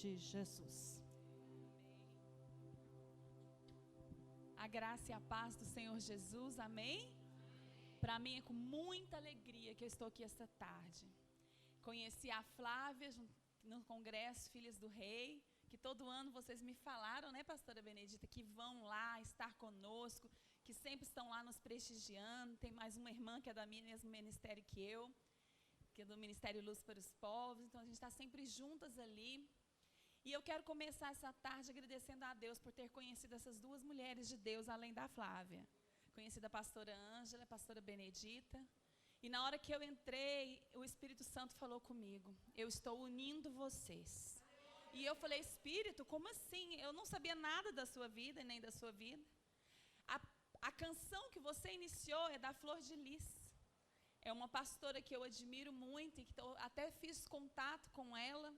de Jesus. A graça e a paz do Senhor Jesus, amém? Para mim é com muita alegria que eu estou aqui esta tarde. Conheci a Flávia no Congresso Filhas do Rei, que todo ano vocês me falaram, né, pastora Benedita, que vão lá estar conosco, que sempre estão lá nos prestigiando. Tem mais uma irmã que é do mesmo ministério que eu, que é do Ministério Luz para os Povos, então a gente está sempre juntas ali. E eu quero começar essa tarde agradecendo a Deus por ter conhecido essas duas mulheres de Deus, além da Flávia. Conheci a pastora Ângela, a pastora Benedita. E na hora que eu entrei, o Espírito Santo falou comigo: eu estou unindo vocês. E eu falei: Espírito, como assim? Eu não sabia nada da sua vida, nem da sua vida. A canção que você iniciou é da Flor de Lis. É uma pastora que eu admiro muito e que eu até fiz contato com ela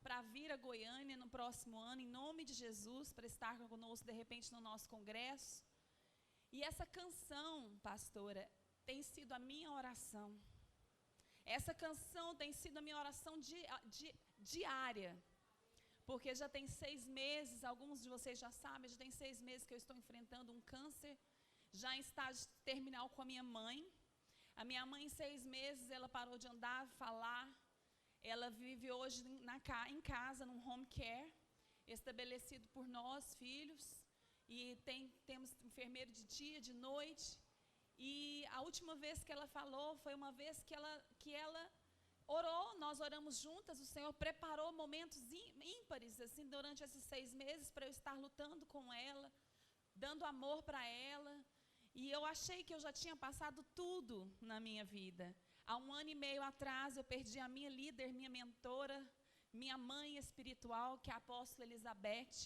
para vir a Goiânia no próximo ano, em nome de Jesus, para estar conosco, de repente, no nosso congresso. E essa canção, pastora, tem sido a minha oração. Essa canção tem sido a minha oração diária. Porque já tem 6 meses, alguns de vocês já sabem, já tem 6 meses que eu estou enfrentando um câncer, já em estágio terminal com a minha mãe. A minha mãe, em 6 meses, ela parou de andar, falar. Ela vive hoje em casa, num home care, estabelecido por nós, filhos. E temos enfermeiro de dia, de noite. E a última vez que ela falou foi uma vez que ela orou, nós oramos juntas. O Senhor preparou momentos ímpares assim, durante esses 6 meses para eu estar lutando com ela, dando amor para ela. E eu achei que eu já tinha passado tudo na minha vida. Há 1 ano e meio atrás, eu perdi a minha líder, minha mentora, minha mãe espiritual, que é a apóstola Elizabeth.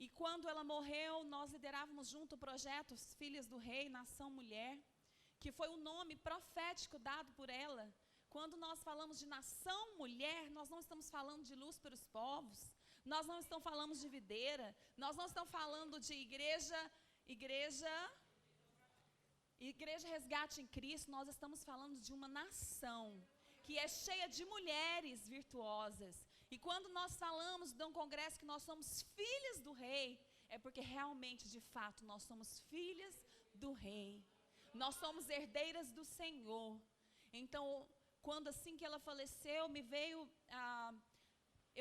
E quando ela morreu, nós liderávamos junto o projeto Filhas do Rei, Nação Mulher, que foi o nome profético dado por ela. Quando nós falamos de Nação Mulher, nós não estamos falando de luz para os povos, nós não estamos falando de videira, nós não estamos falando de igreja Resgate em Cristo. Nós estamos falando de uma nação que é cheia de mulheres virtuosas. E quando nós falamos de um congresso que nós somos filhas do rei, é porque realmente, de fato, nós somos filhas do rei. Nós somos herdeiras do Senhor. Então, quando assim que ela faleceu, me veio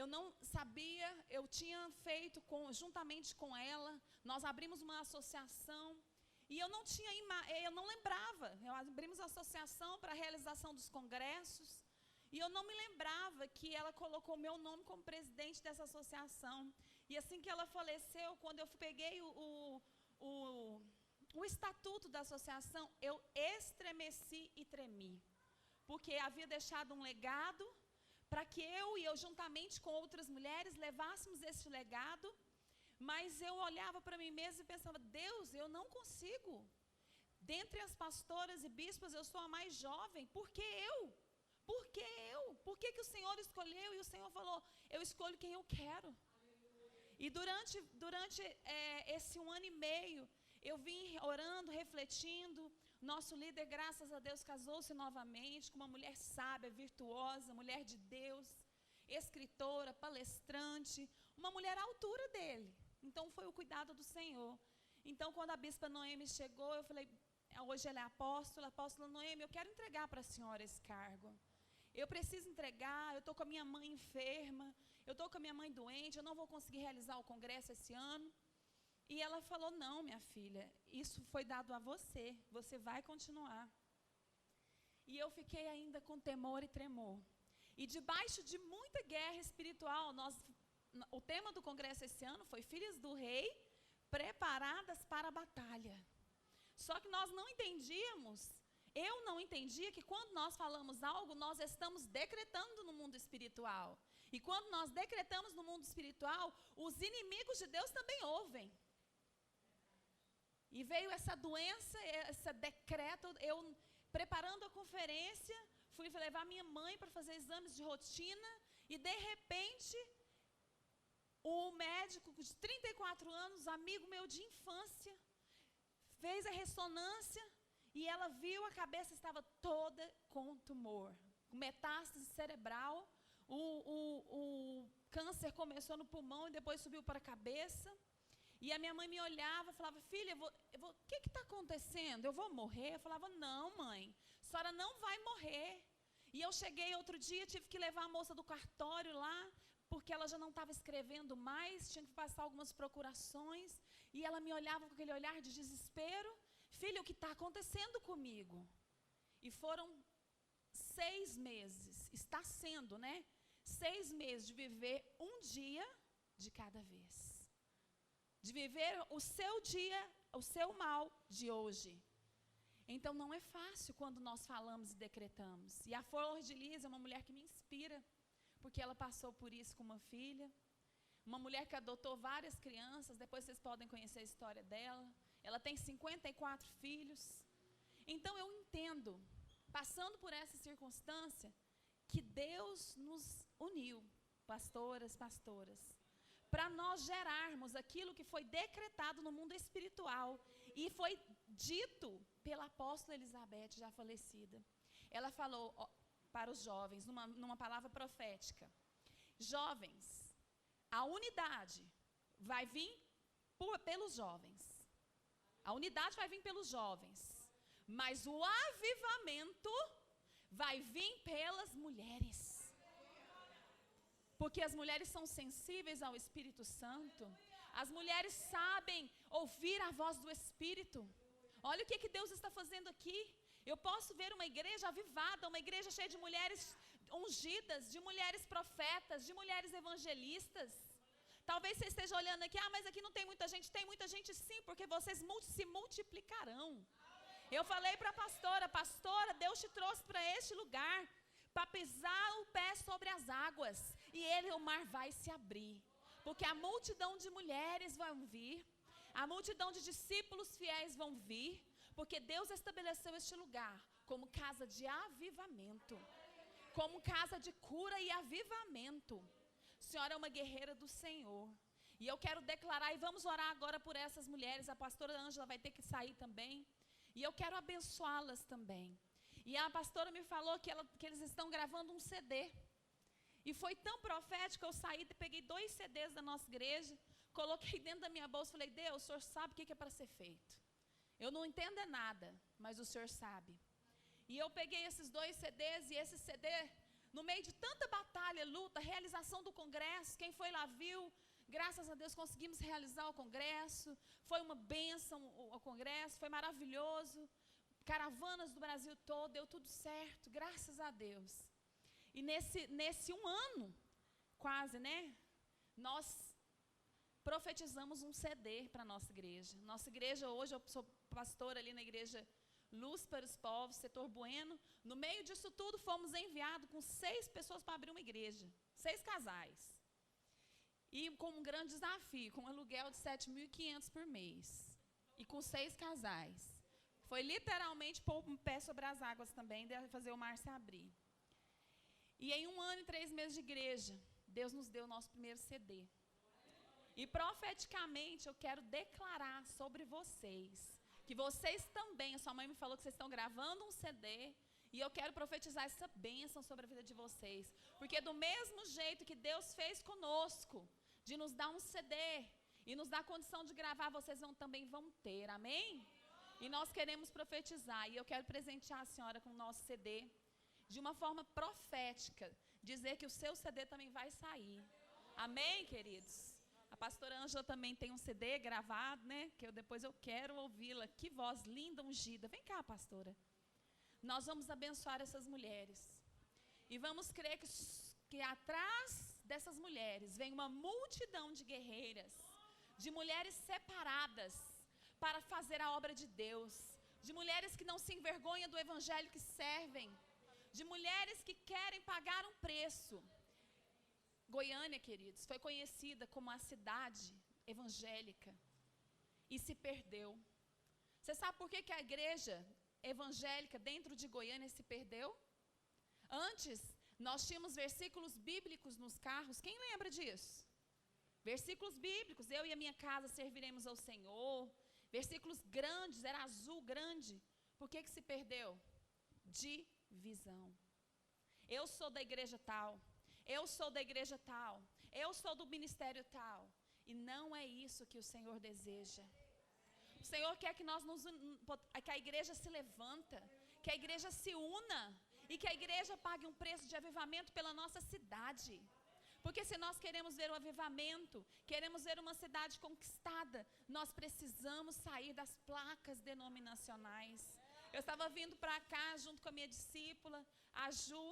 eu não sabia, eu tinha feito juntamente com ela, nós abrimos uma associação. E eu não lembrava, abrimos a associação para a realização dos congressos, e eu não me lembrava que ela colocou meu nome como presidente dessa associação. E assim que ela faleceu, quando eu peguei o estatuto da associação, eu estremeci e tremi, porque havia deixado um legado para que eu juntamente com outras mulheres, levássemos esse legado. Mas eu olhava para mim mesma e pensava: Deus, eu não consigo. Dentre as pastoras e bispas, eu sou a mais jovem. Por que eu? Por que eu? Por que o Senhor escolheu? E o Senhor falou: eu escolho quem eu quero. E durante esse 1 ano e meio, eu vim orando, refletindo. Nosso líder, graças a Deus, casou-se novamente com uma mulher sábia, virtuosa, mulher de Deus, escritora, palestrante, uma mulher à altura dele. Então foi o cuidado do Senhor. Então quando a bispa Noemi chegou, eu falei: hoje ela é apóstola Noemi, eu quero entregar para a senhora esse cargo. Eu preciso entregar, eu estou com a minha mãe enferma, eu estou com a minha mãe doente, eu não vou conseguir realizar o congresso esse ano. E ela falou: não, minha filha, isso foi dado a você, você vai continuar. E eu fiquei ainda com temor e tremor. E debaixo de muita guerra espiritual, o tema do congresso esse ano foi Filhas do Rei, preparadas para a batalha. Só que nós não entendíamos, eu não entendia que quando nós falamos algo, nós estamos decretando no mundo espiritual. E quando nós decretamos no mundo espiritual, os inimigos de Deus também ouvem. E veio essa doença, esse decreto, eu preparando a conferência, fui levar minha mãe para fazer exames de rotina, e de repente, o médico de 34 anos, amigo meu de infância, fez a ressonância e ela viu a cabeça estava toda com tumor, com metástase cerebral, o câncer câncer começou no pulmão e depois subiu para a cabeça. E a minha mãe me olhava e falava, filha, o que está acontecendo? Eu vou morrer? Eu falava, não, mãe, a senhora não vai morrer. E eu cheguei outro dia, tive que levar a moça do cartório lá, porque ela já não estava escrevendo mais, tinha que passar algumas procurações. E ela me olhava com aquele olhar de desespero. Filha, o que está acontecendo comigo? E foram 6 meses, está sendo, né? 6 meses de viver um dia de cada vez. De viver o seu dia, o seu mal de hoje. Então não é fácil quando nós falamos e decretamos. E a Flor de Lis é uma mulher que me inspira, porque ela passou por isso com uma filha. Uma mulher que adotou várias crianças, depois vocês podem conhecer a história dela. Ela tem 54 filhos. Então eu entendo, passando por essa circunstância, que Deus nos uniu, pastoras, para nós gerarmos aquilo que foi decretado no mundo espiritual e foi dito pela apóstola Elizabeth, já falecida. Ela falou para os jovens, numa palavra profética, jovens, a unidade vai vir pelos jovens. A unidade vai vir pelos jovens, mas o avivamento vai vir pelas mulheres. Porque as mulheres são sensíveis ao Espírito Santo. As mulheres sabem ouvir a voz do Espírito. Olha o que Deus está fazendo aqui. Eu posso ver uma igreja avivada, uma igreja cheia de mulheres ungidas, de mulheres profetas, de mulheres evangelistas. Talvez você esteja olhando aqui, mas aqui não tem muita gente. Tem muita gente sim, porque vocês se multiplicarão. Eu falei para a pastora, Deus te trouxe para este lugar, para pisar o pé sobre as águas, e o mar vai se abrir, porque a multidão de mulheres vão vir, a multidão de discípulos fiéis vão vir, porque Deus estabeleceu este lugar como casa de avivamento, como casa de cura e avivamento. A senhora é uma guerreira do Senhor, e eu quero declarar, e vamos orar agora por essas mulheres. A pastora Ângela vai ter que sair também, e eu quero abençoá-las também. E a pastora me falou que eles estão gravando um CD. E foi tão profético, eu saí, peguei 2 CDs da nossa igreja, coloquei dentro da minha bolsa e falei, Deus, o Senhor sabe o que é para ser feito. Eu não entendo nada, mas o Senhor sabe. E eu peguei esses 2 CDs, e esse CD, no meio de tanta batalha, luta, realização do congresso, quem foi lá viu, graças a Deus conseguimos realizar o congresso, foi uma bênção o congresso, foi maravilhoso. Caravanas do Brasil todo, deu tudo certo, graças a Deus. E nesse 1 ano, quase, né? Nós profetizamos um CD para a nossa igreja. Nossa igreja hoje, eu sou pastora ali na igreja Luz para os Povos, setor Bueno. No meio disso tudo, fomos enviados com 6 pessoas para abrir uma igreja. 6 casais. E com um grande desafio, com um aluguel de 7.500 por mês. E com 6 casais. Foi literalmente pôr um pé sobre as águas também, fazer o mar se abrir. E em 1 ano e 3 meses de igreja, Deus nos deu o nosso primeiro CD. E profeticamente eu quero declarar sobre vocês, que vocês também, a sua mãe me falou que vocês estão gravando um CD, e eu quero profetizar essa bênção sobre a vida de vocês. Porque do mesmo jeito que Deus fez conosco, de nos dar um CD, e nos dar condição de gravar, vocês também vão ter, amém? E nós queremos profetizar, e eu quero presentear a senhora com o nosso CD, de uma forma profética, dizer que o seu CD também vai sair. Amém, queridos? A pastora Ângela também tem um CD gravado, né? Que depois eu quero ouvi-la. Que voz linda, ungida. Vem cá, pastora. Nós vamos abençoar essas mulheres. E vamos crer que atrás dessas mulheres vem uma multidão de guerreiras, de mulheres separadas, para fazer a obra de Deus, de mulheres que não se envergonham do evangelho que servem, de mulheres que querem pagar um preço. Goiânia, queridos, foi conhecida como a cidade evangélica e se perdeu. Você sabe por que a igreja evangélica dentro de Goiânia se perdeu? Antes, nós tínhamos versículos bíblicos nos carros. Quem lembra disso? Versículos bíblicos, eu e a minha casa serviremos ao Senhor. Versículos grandes, era azul grande. Por que se perdeu? Divisão. Eu sou da igreja tal. Eu sou da igreja tal. eu sou do ministério tal. E não é isso que o Senhor deseja. O Senhor quer que que a igreja se levanta, que a igreja se una e que a igreja pague um preço de avivamento pela nossa cidade. Porque se nós queremos ver o avivamento, queremos ver uma cidade conquistada, nós precisamos sair das placas denominacionais. Eu estava vindo para cá junto com a minha discípula, a Ju.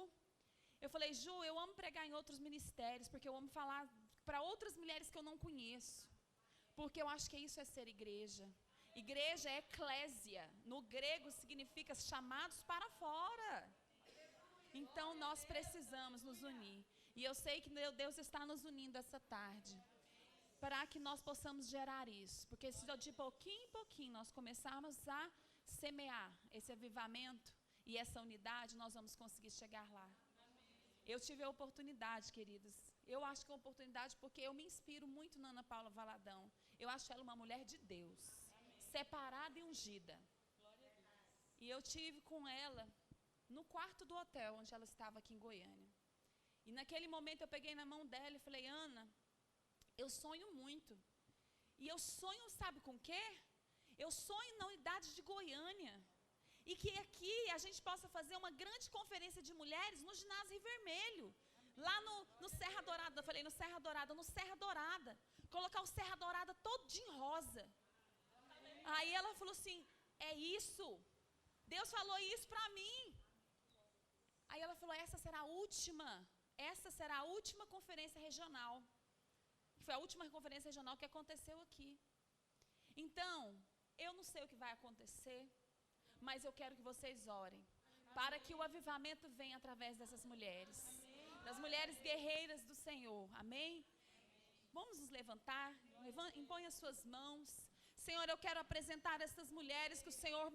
Eu falei, Ju, eu amo pregar em outros ministérios, porque eu amo falar para outras mulheres que eu não conheço. Porque eu acho que isso é ser igreja. Igreja é eclésia. No grego significa chamados para fora. Então nós precisamos nos unir. E eu sei que Deus está nos unindo essa tarde, para que nós possamos gerar isso. Porque se de pouquinho em pouquinho nós começarmos a semear esse avivamento e essa unidade, nós vamos conseguir chegar lá. Eu tive a oportunidade, queridos. Eu acho que é uma oportunidade porque eu me inspiro muito na Ana Paula Valadão. Eu acho ela uma mulher de Deus, separada e ungida. E eu tive com ela no quarto do hotel onde ela estava aqui em Goiânia. E naquele momento eu peguei na mão dela e falei, Ana, eu sonho muito. E eu sonho, sabe com o quê? Eu sonho na unidade de Goiânia. E que aqui a gente possa fazer uma grande conferência de mulheres no ginásio Rio Vermelho. Lá no Serra Dourada, eu falei no Serra Dourada. Colocar o Serra Dourada todo em rosa. Aí ela falou assim, é isso. Deus falou isso para mim. Aí ela falou, essa será a última conferência regional. Foi a última conferência regional que aconteceu aqui. Então, eu não sei o que vai acontecer, mas eu quero que vocês orem, para que o avivamento venha através dessas mulheres, das mulheres guerreiras do Senhor, amém? Vamos nos levantar, impõe as suas mãos. Senhor, eu quero apresentar essas mulheres que o Senhor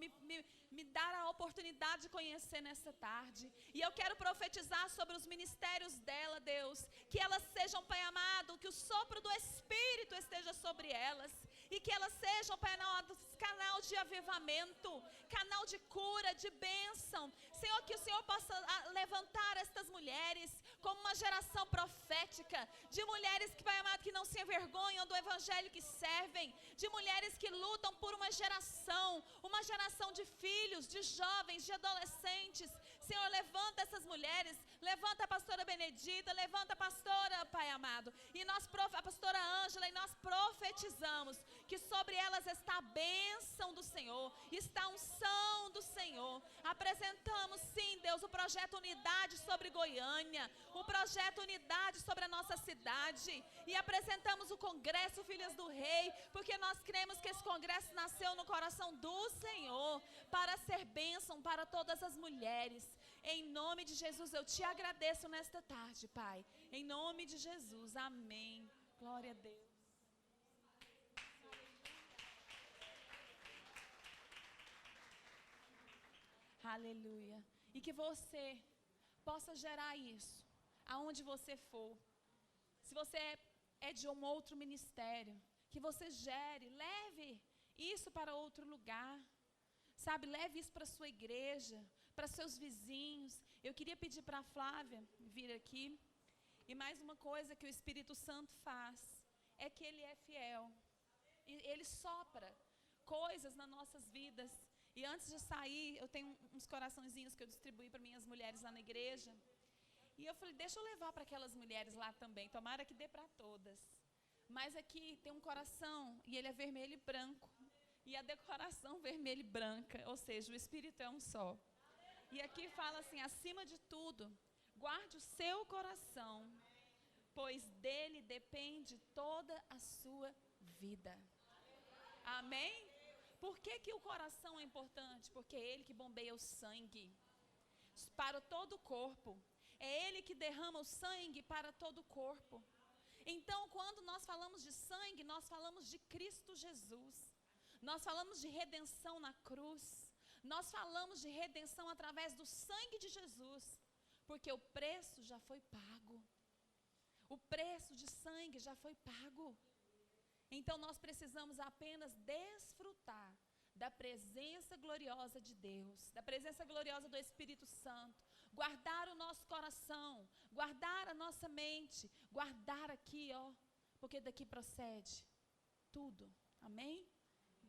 me dá a oportunidade de conhecer nessa tarde. E eu quero profetizar sobre os ministérios dela, Deus, que elas sejam, Pai amado, que o sopro do Espírito esteja sobre elas. E que elas sejam, Pai amado, canal de avivamento, canal de cura, de bênção. Senhor, que o Senhor possa levantar estas mulheres como uma geração profética, de mulheres que, Pai amado, que não se envergonham do evangelho que servem, de mulheres que lutam por uma geração de filhos, de jovens, de adolescentes. Senhor, levanta essas mulheres, levanta a pastora Benedita, levanta a pastora, Pai amado, e a pastora Ângela, e nós profetizamos que sobre elas está a bênção do Senhor, está a unção do Senhor. Apresentamos sim, Deus, o projeto Unidade sobre Goiânia, o projeto Unidade sobre a nossa cidade, e apresentamos o Congresso Filhas do Rei, porque nós cremos que esse congresso nasceu no coração do Senhor, para ser bênção para todas as mulheres. Em nome de Jesus, eu te agradeço nesta tarde, Pai. Em nome de Jesus, amém. Glória a Deus. Aleluia. E que você possa gerar isso, aonde você for. Se você é de um outro ministério, que você gere, leve isso para outro lugar. Sabe, leve isso para a sua igreja, para seus vizinhos. Eu queria pedir para a Flávia vir aqui. E mais uma coisa que o Espírito Santo faz, é que Ele é fiel. E Ele sopra coisas nas nossas vidas. E antes de sair, eu tenho uns coraçõezinhos que eu distribuí para minhas mulheres lá na igreja. E eu falei, deixa eu levar para aquelas mulheres lá também, tomara que dê para todas. Mas aqui tem um coração, e ele é vermelho e branco. E a decoração vermelha e branca, ou seja, o Espírito é um só. E aqui fala assim, acima de tudo, guarde o seu coração, pois dele depende toda a sua vida. Amém? Por que o coração é importante? Porque é ele que bombeia o sangue para todo o corpo. É ele que derrama o sangue para todo o corpo. Então, quando nós falamos de sangue, nós falamos de Cristo Jesus. Nós falamos de redenção na cruz. Nós falamos de redenção através do sangue de Jesus. Porque o preço já foi pago. O preço de sangue já foi pago. Então nós precisamos apenas desfrutar da presença gloriosa de Deus, da presença gloriosa do Espírito Santo, guardar o nosso coração, guardar a nossa mente, guardar aqui, ó, porque daqui procede tudo, amém?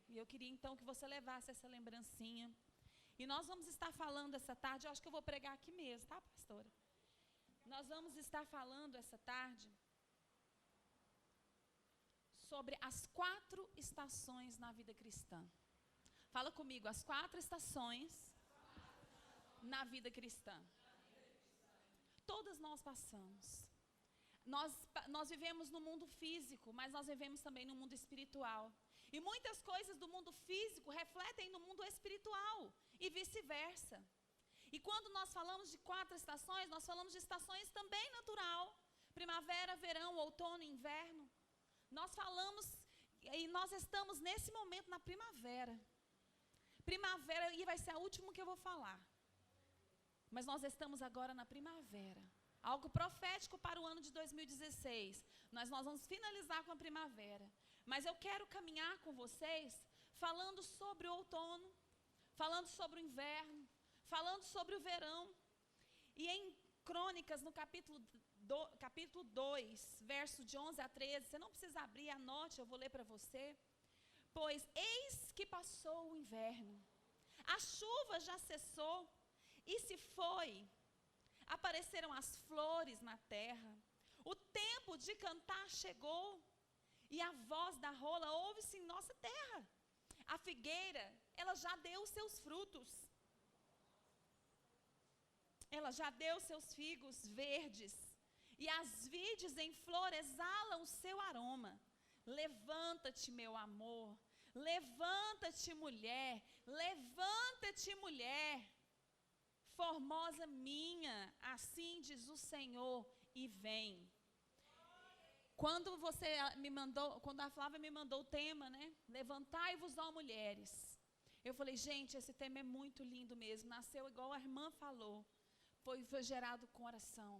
E eu queria então que você levasse essa lembrancinha. E nós vamos estar falando essa tarde, eu acho que eu vou pregar aqui mesmo, tá, pastora? Nós vamos estar falando essa tarde sobre as 4 estações na vida cristã. Fala comigo, as 4 estações na vida cristã. Todas nós passamos. Nós vivemos no mundo físico, mas nós vivemos também no mundo espiritual. E muitas coisas do mundo físico refletem no mundo espiritual e vice-versa. E quando nós falamos de 4 estações, nós falamos de estações também natural. Primavera, verão, outono, inverno. Nós falamos, e nós estamos nesse momento na primavera. Primavera, e vai ser a última que eu vou falar. Mas nós estamos agora na primavera. Algo profético para o ano de 2016. Nós vamos finalizar com a primavera. Mas eu quero caminhar com vocês falando sobre o outono, falando sobre o inverno, falando sobre o verão. E em Crônicas, no capítulo 2, verso de 11 a 13, você não precisa abrir, anote, eu vou ler para você. Pois eis que passou o inverno, a chuva já cessou e se foi, apareceram as flores na terra, o tempo de cantar chegou e a voz da rola ouve-se em nossa terra. A figueira, ela já deu os seus frutos, ela já deu seus figos verdes e as vides em flor exalam o seu aroma. Levanta-te, meu amor, levanta-te, mulher, levanta-te, mulher, formosa minha, assim diz o Senhor, e vem. Quando a Flávia me mandou o tema, né? Levantai-vos, ó mulheres. Eu falei, gente, esse tema é muito lindo mesmo. Nasceu igual a irmã falou. Foi gerado com oração.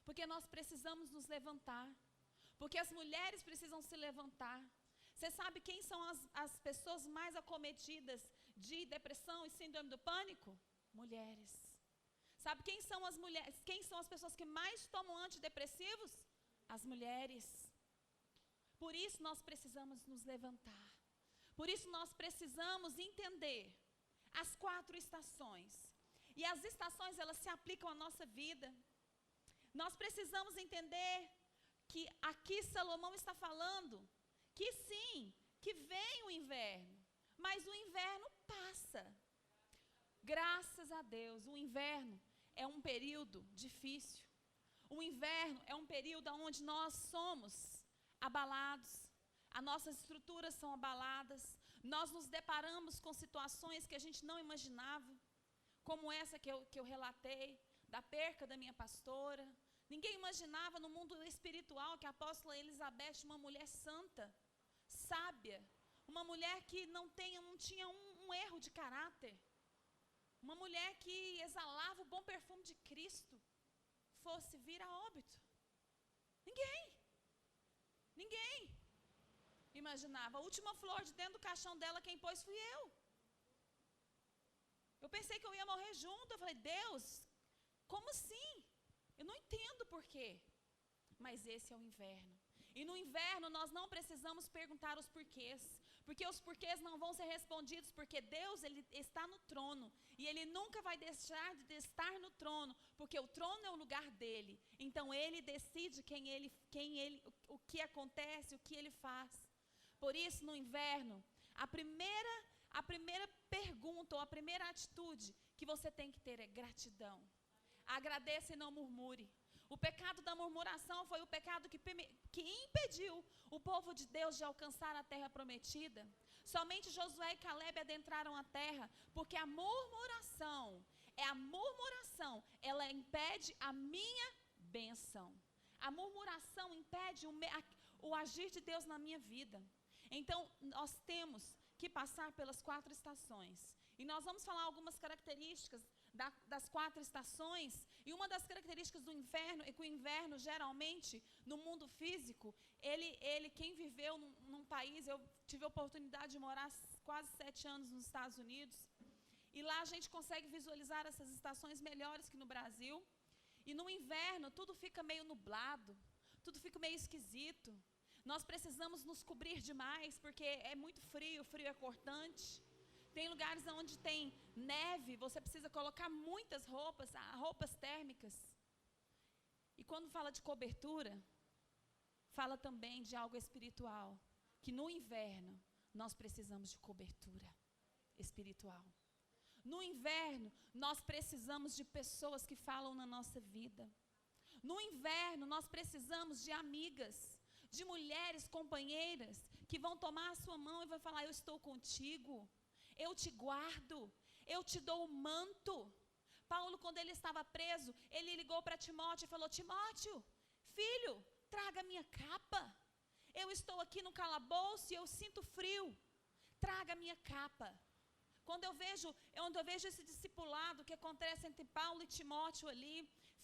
Porque nós precisamos nos levantar. Porque as mulheres precisam se levantar. Você sabe quem são as pessoas mais acometidas de depressão e síndrome do pânico? Mulheres. Sabe quem são as mulheres? Quem são as pessoas que mais tomam antidepressivos? As mulheres. Por isso nós precisamos nos levantar. Por isso nós precisamos entender as 4 estações. E as estações, elas se aplicam à nossa vida. Nós precisamos entender que aqui Salomão está falando que sim, que vem o inverno, mas o inverno passa. Graças a Deus, o inverno é um período difícil. O inverno é um período onde nós somos abalados, as nossas estruturas são abaladas, nós nos deparamos com situações que a gente não imaginava, como essa que eu relatei, da perca da minha pastora. Ninguém imaginava no mundo espiritual que a apóstola Elizabeth, uma mulher santa, sábia, uma mulher que não tinha um erro de caráter, uma mulher que exalava o bom perfume de Cristo, fosse vir a óbito. Ninguém imaginava. A última flor de dentro do caixão dela, quem pôs fui eu. Eu pensei que eu ia morrer junto. Eu falei, Deus, como assim? Eu não entendo por quê. Mas esse é o inverno. E no inverno nós não precisamos perguntar os porquês, porque os porquês não vão ser respondidos, porque Deus, Ele está no trono, e Ele nunca vai deixar de estar no trono, porque o trono é o lugar dEle. Então Ele decide o que acontece, o que Ele faz. Por isso, no inverno, a primeira pergunta ou a primeira atitude que você tem que ter é gratidão. Agradeça e não murmure. O pecado da murmuração foi o pecado que impediu o povo de Deus de alcançar a terra prometida. Somente Josué e Caleb adentraram a terra, porque a murmuração, ela impede a minha bênção. A murmuração impede o agir de Deus na minha vida. Então, nós temos que passar pelas 4 estações. E nós vamos falar algumas características das 4 estações. E uma das características do inverno é que o inverno, geralmente, no mundo físico, quem viveu num país, eu tive a oportunidade de morar quase 7 anos nos Estados Unidos, E lá a gente consegue visualizar essas estações melhores que no Brasil. E no inverno tudo fica meio nublado, tudo fica meio esquisito. Nós precisamos nos cobrir demais, porque é muito frio, o frio é cortante. Tem lugares onde tem neve, você precisa colocar muitas roupas, roupas térmicas. E quando fala de cobertura, fala também de algo espiritual, que no inverno nós precisamos de cobertura espiritual. No inverno, nós precisamos de pessoas que falam na nossa vida. No inverno, nós precisamos de amigas, de mulheres, companheiras, que vão tomar a sua mão e vão falar: eu estou contigo, eu te guardo, eu te dou o manto. Paulo, quando ele estava preso, ele ligou para Timóteo e falou: Timóteo, filho, traga a minha capa. Eu estou aqui no calabouço e eu sinto frio. Traga a minha capa. Quando eu vejo esse discipulado que acontece entre Paulo e Timóteo ali,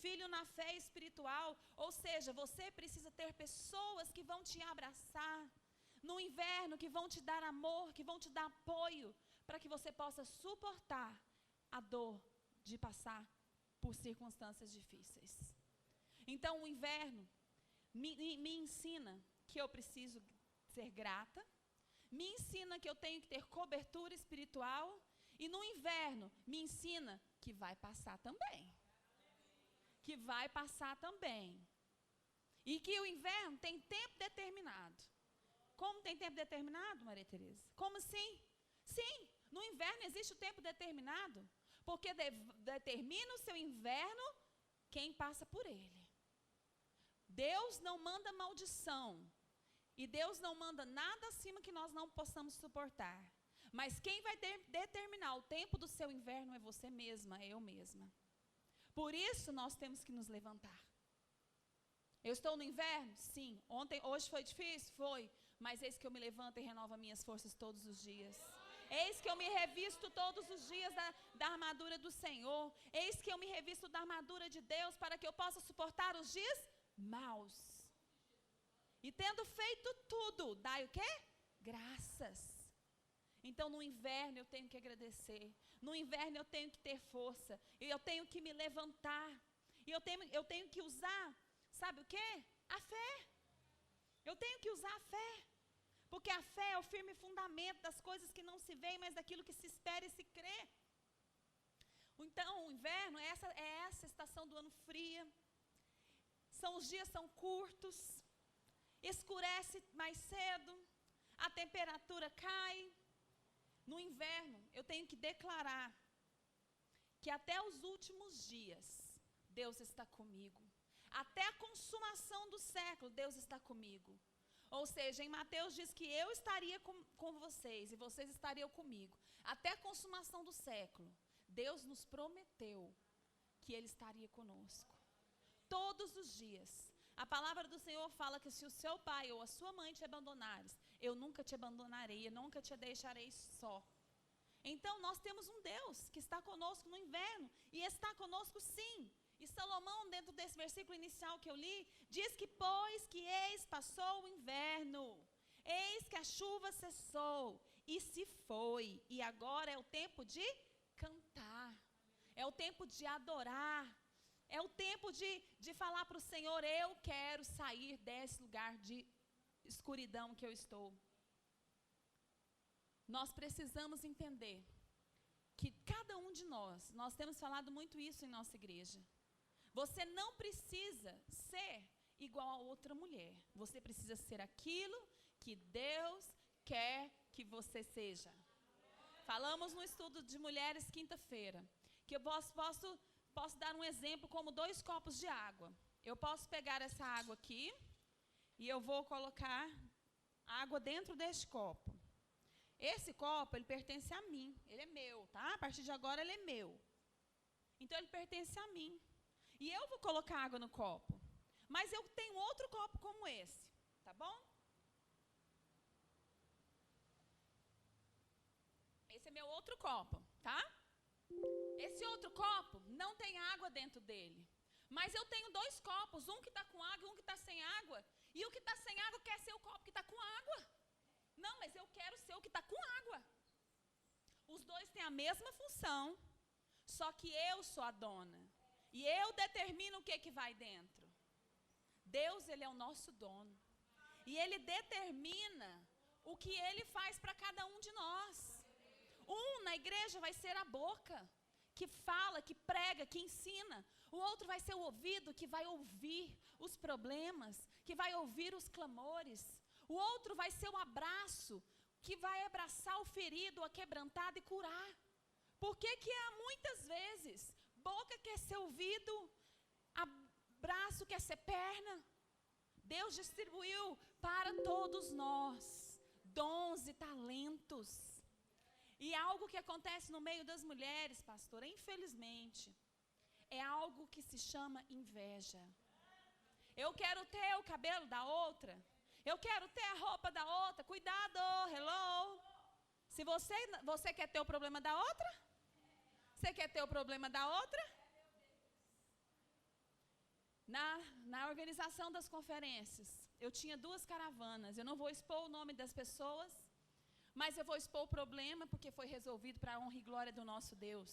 filho na fé espiritual, ou seja, você precisa ter pessoas que vão te abraçar no inverno, que vão te dar amor, que vão te dar apoio, para que você possa suportar a dor de passar por circunstâncias difíceis. Então o inverno me ensina que eu preciso ser grata, me ensina que eu tenho que ter cobertura espiritual, e no inverno me ensina que vai passar também. Que vai passar também. E que o inverno tem tempo determinado. Como tem tempo determinado, Maria Tereza? Como assim? Sim, no inverno existe o tempo determinado, porque determina o seu inverno quem passa por ele. Deus não manda maldição. E Deus não manda nada acima que nós não possamos suportar. Mas quem vai determinar o tempo do seu inverno é você mesma, é eu mesma. Por isso nós temos que nos levantar. Eu estou no inverno? Sim. Hoje foi difícil? Foi. Mas eis que eu me levanto e renovo minhas forças todos os dias. Eis que eu me revisto todos os dias da armadura do Senhor. Eis que eu me revisto da armadura de Deus para que eu possa suportar os dias maus. E tendo feito tudo, dai o quê? Graças. Então no inverno eu tenho que agradecer. No inverno eu tenho que ter força. E eu tenho que me levantar. E eu tenho que usar, sabe o quê? A fé. Eu tenho que usar a fé. Porque a fé é o firme fundamento das coisas que não se veem, mas daquilo que se espera e se crê. Então o inverno é essa estação do ano fria. Os dias são curtos. Escurece mais cedo, a temperatura cai. No inverno, eu tenho que declarar que até os últimos dias, Deus está comigo. Até a consumação do século, Deus está comigo. Ou seja, em Mateus diz que eu estaria com vocês e vocês estariam comigo. Até a consumação do século, Deus nos prometeu que Ele estaria conosco. Todos os dias. A palavra do Senhor fala que se o seu pai ou a sua mãe te abandonares, eu nunca te abandonarei, eu nunca te deixarei só. Então nós temos um Deus que está conosco no inverno, e está conosco sim. E Salomão, dentro desse versículo inicial que eu li, diz que pois que eis passou o inverno, eis que a chuva cessou e se foi, e agora é o tempo de cantar, é o tempo de adorar. É o tempo de falar para o Senhor: eu quero sair desse lugar de escuridão que eu estou. Nós precisamos entender que cada um de nós temos falado muito isso em nossa igreja. Você não precisa ser igual a outra mulher. Você precisa ser aquilo que Deus quer que você seja. Falamos no estudo de mulheres quinta-feira, que eu posso dar um exemplo como 2 copos de água. Eu posso pegar essa água aqui e eu vou colocar água dentro deste copo. Esse copo, ele pertence a mim, ele é meu, tá? A partir de agora ele é meu. Então ele pertence a mim. E eu vou colocar água no copo. Mas eu tenho outro copo como esse, tá bom? Esse é meu outro copo, tá? Esse outro copo não tem água dentro dele. Mas eu tenho 2 copos, um que está com água e um que está sem água. E o que está sem água quer ser o copo que está com água. Não, mas eu quero ser o que está com água. Os dois têm a mesma função, só que eu sou a dona. E eu determino o que vai dentro. Deus, Ele é o nosso dono. E Ele determina o que Ele faz para cada um de nós. Na igreja vai ser a boca, que fala, que prega, que ensina. O outro vai ser o ouvido, que vai ouvir os problemas, que vai ouvir os clamores. O outro vai ser o abraço, que vai abraçar o ferido, o quebrantado e curar. Por que muitas vezes, boca quer ser ouvido, braço quer ser perna? Deus distribuiu para todos nós dons e talentos. E algo que acontece no meio das mulheres, pastora, infelizmente, é algo que se chama inveja. Eu quero ter o cabelo da outra. Eu quero ter a roupa da outra. Cuidado, hello. Se você quer ter o problema da outra? Você quer ter o problema da outra? Na organização das conferências, eu tinha 2 caravanas. Eu não vou expor o nome das pessoas, mas eu vou expor o problema, porque foi resolvido para a honra e glória do nosso Deus.